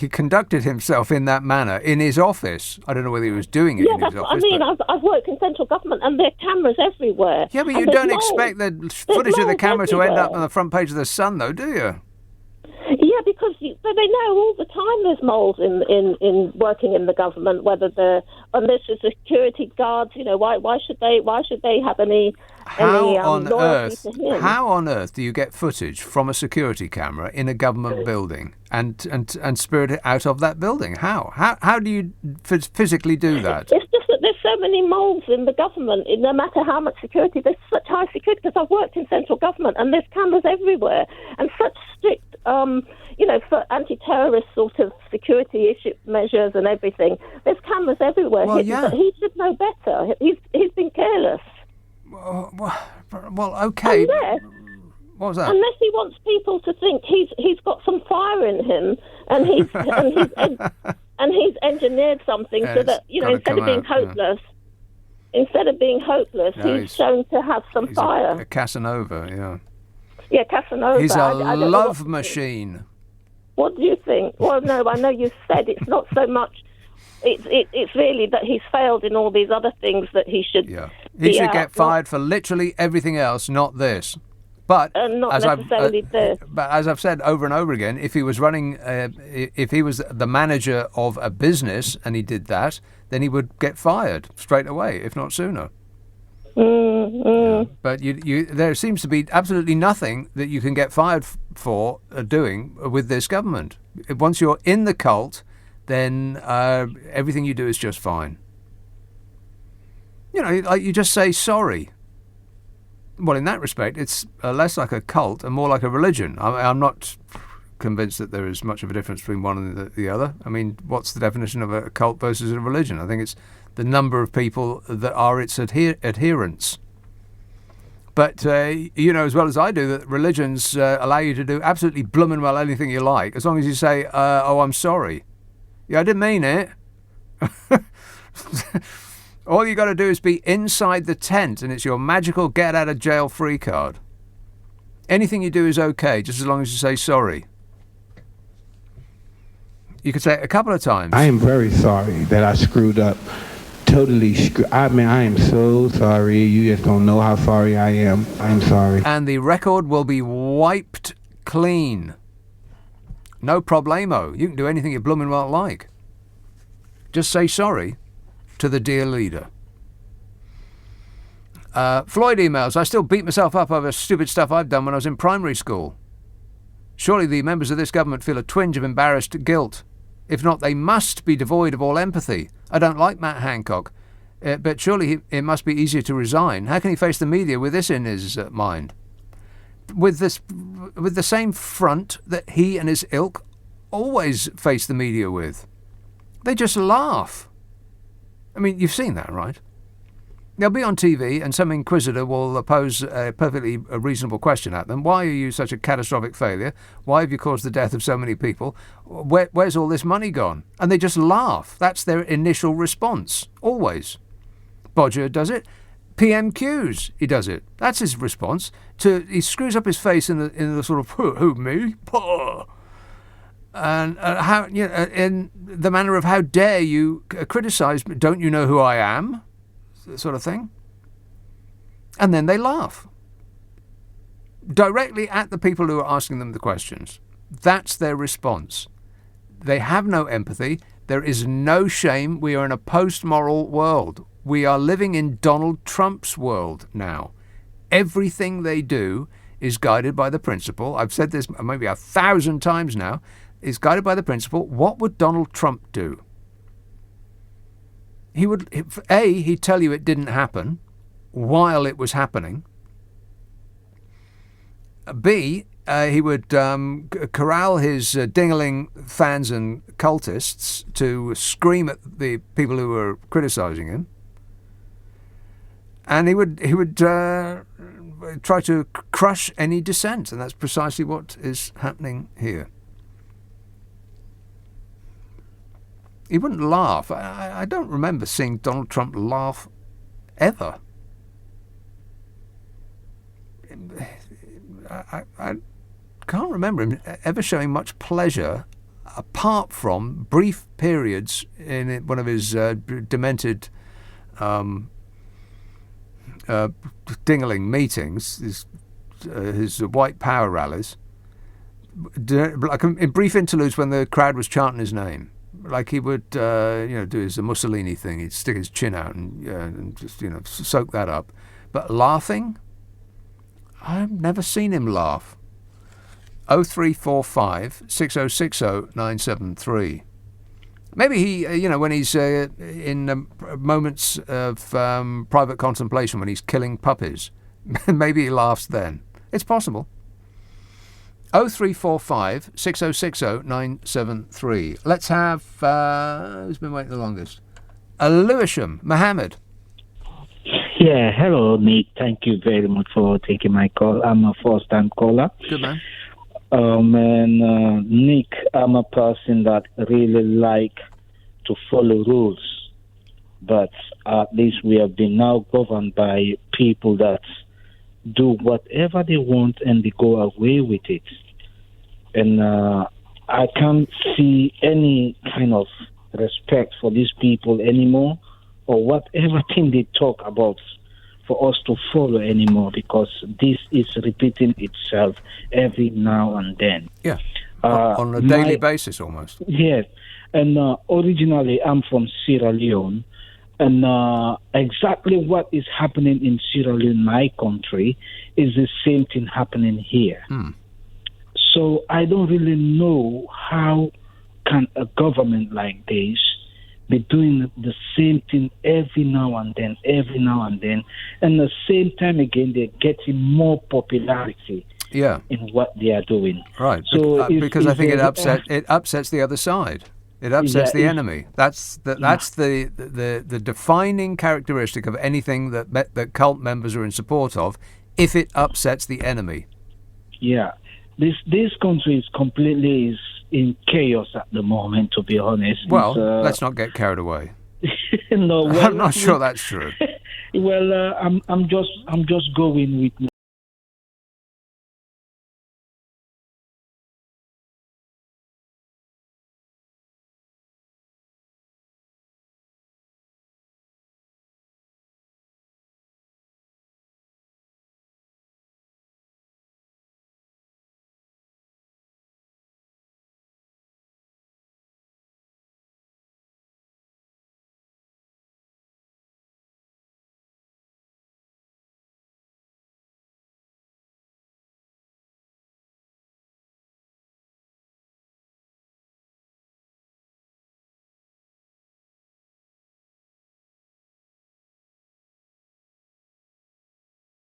conducted himself in that manner in his office. I don't know whether he was doing it in his office. I've worked in central government, and there are cameras everywhere. Yeah, but you don't expect the footage of the camera to end up on the front page of the Sun, though, do you? Yeah, because they know all the time there's moles in working in the government. Whether they're unless the security guards, why should they have any? How on earth do you get footage from a security camera in a government building and spirit it out of that building? How do you physically do that? It's just that there's so many moles in the government. No matter how much security, there's such high security. Because I've worked in central government, and there's cameras everywhere, and such strict, for anti-terrorist sort of security issue measures and everything. There's cameras everywhere. Well, yeah. He should know better. He's been careless. Well, okay. What was that? Unless he wants people to think he's got some fire in him, and he's engineered something so that instead of being hopeless, he's shown to have some fire. A Casanova, yeah. Yeah, Casanova. He's a love machine. What do you think? Well, no, I know you said it's not so much. It's really that he's failed in all these other things that he should. Yeah, he should get fired for literally everything else, not this. But not necessarily this. But as I've said over and over again, if he was running, if he was the manager of a business and he did that, then he would get fired straight away, if not sooner. Yeah. But there seems to be absolutely nothing that you can get fired for doing with this government. Once you're in the cult, then everything you do is just fine. You just say sorry. Well, in that respect, it's less like a cult and more like a religion. I'm not convinced that there is much of a difference between one and the other. I mean, what's the definition of a cult versus a religion? I think it's the number of people that are its adherents. But you know as well as I do that religions allow you to do absolutely blooming well anything you like, as long as you say, oh, I'm sorry. Yeah, I didn't mean it. All you got to do is be inside the tent, and it's your magical get-out-of-jail-free card. Anything you do is okay, just as long as you say sorry. You could say it a couple of times. I am very sorry that I screwed up. Totally I am so sorry. You just don't know how sorry I am. I'm sorry. And the record will be wiped clean. No problemo. You can do anything you blooming well like. Just say sorry. to the dear leader. Floyd emails, I still beat myself up over stupid stuff I've done when I was in primary school. Surely the members of this government feel a twinge of embarrassed guilt. If not, they must be devoid of all empathy. I don't like Matt Hancock, but surely it must be easier to resign. How can he face the media with this in his mind? With the same front that he and his ilk always face the media with. They just laugh. I mean, you've seen that, right? They'll be on TV and some inquisitor will pose a perfectly reasonable question at them. Why are you such a catastrophic failure? Why have you caused the death of so many people? Where's all this money gone? And they just laugh. That's their initial response, always. Bodger does it. PMQs, he does it. That's his response. He screws up his face in the sort of, who, me? And how, in the manner of, how dare you criticise me? Don't you know who I am? Sort of thing. And then they laugh. Directly at the people who are asking them the questions. That's their response. They have no empathy. There is no shame. We are in a post-moral world. We are living in Donald Trump's world now. Everything they do is guided by the principle, I've said this maybe 1,000 times now, is guided by the principle, what would Donald Trump do? He'd tell you it didn't happen while it was happening. B, he would corral his dingling fans and cultists to scream at the people who were criticising him. And he would try to crush any dissent, and that's precisely what is happening here. He wouldn't laugh. I don't remember seeing Donald Trump laugh ever. I can't remember him ever showing much pleasure, apart from brief periods in one of his demented dingling meetings, his white power rallies, like in brief interludes when the crowd was chanting his name. Like he would, do his Mussolini thing. He'd stick his chin out and just, soak that up. But laughing, I've never seen him laugh. 0345 6060 973. Maybe he, when he's in moments of private contemplation, when he's killing puppies, maybe he laughs then. It's possible. 0345 6060 973. Let's have, who's been waiting the longest? Lewisham, Mohammed. Yeah, hello, Nick. Thank you very much for taking my call. I'm a first-time caller. Good man. Nick, I'm a person that really like to follow rules, but at least we have been now governed by people that do whatever they want and they go away with it. And I can't see any kind of respect for these people anymore, or whatever thing they talk about for us to follow anymore, because this is repeating itself every now and then. Yeah, on a daily basis almost. Yes, and originally I'm from Sierra Leone, and exactly what is happening in Sierra Leone, my country, is the same thing happening here. So I don't really know how can a government like this be doing the same thing every now and then, and the same time again they're getting more popularity in what they are doing. Right, so because I think it upsets the other side. It upsets the enemy. That's the defining characteristic of anything that cult members are in support of. If it upsets the enemy. Yeah, this country is completely in chaos at the moment, to be honest. Well, let's not get carried away. No, I'm not sure that's true. Well, I'm just going with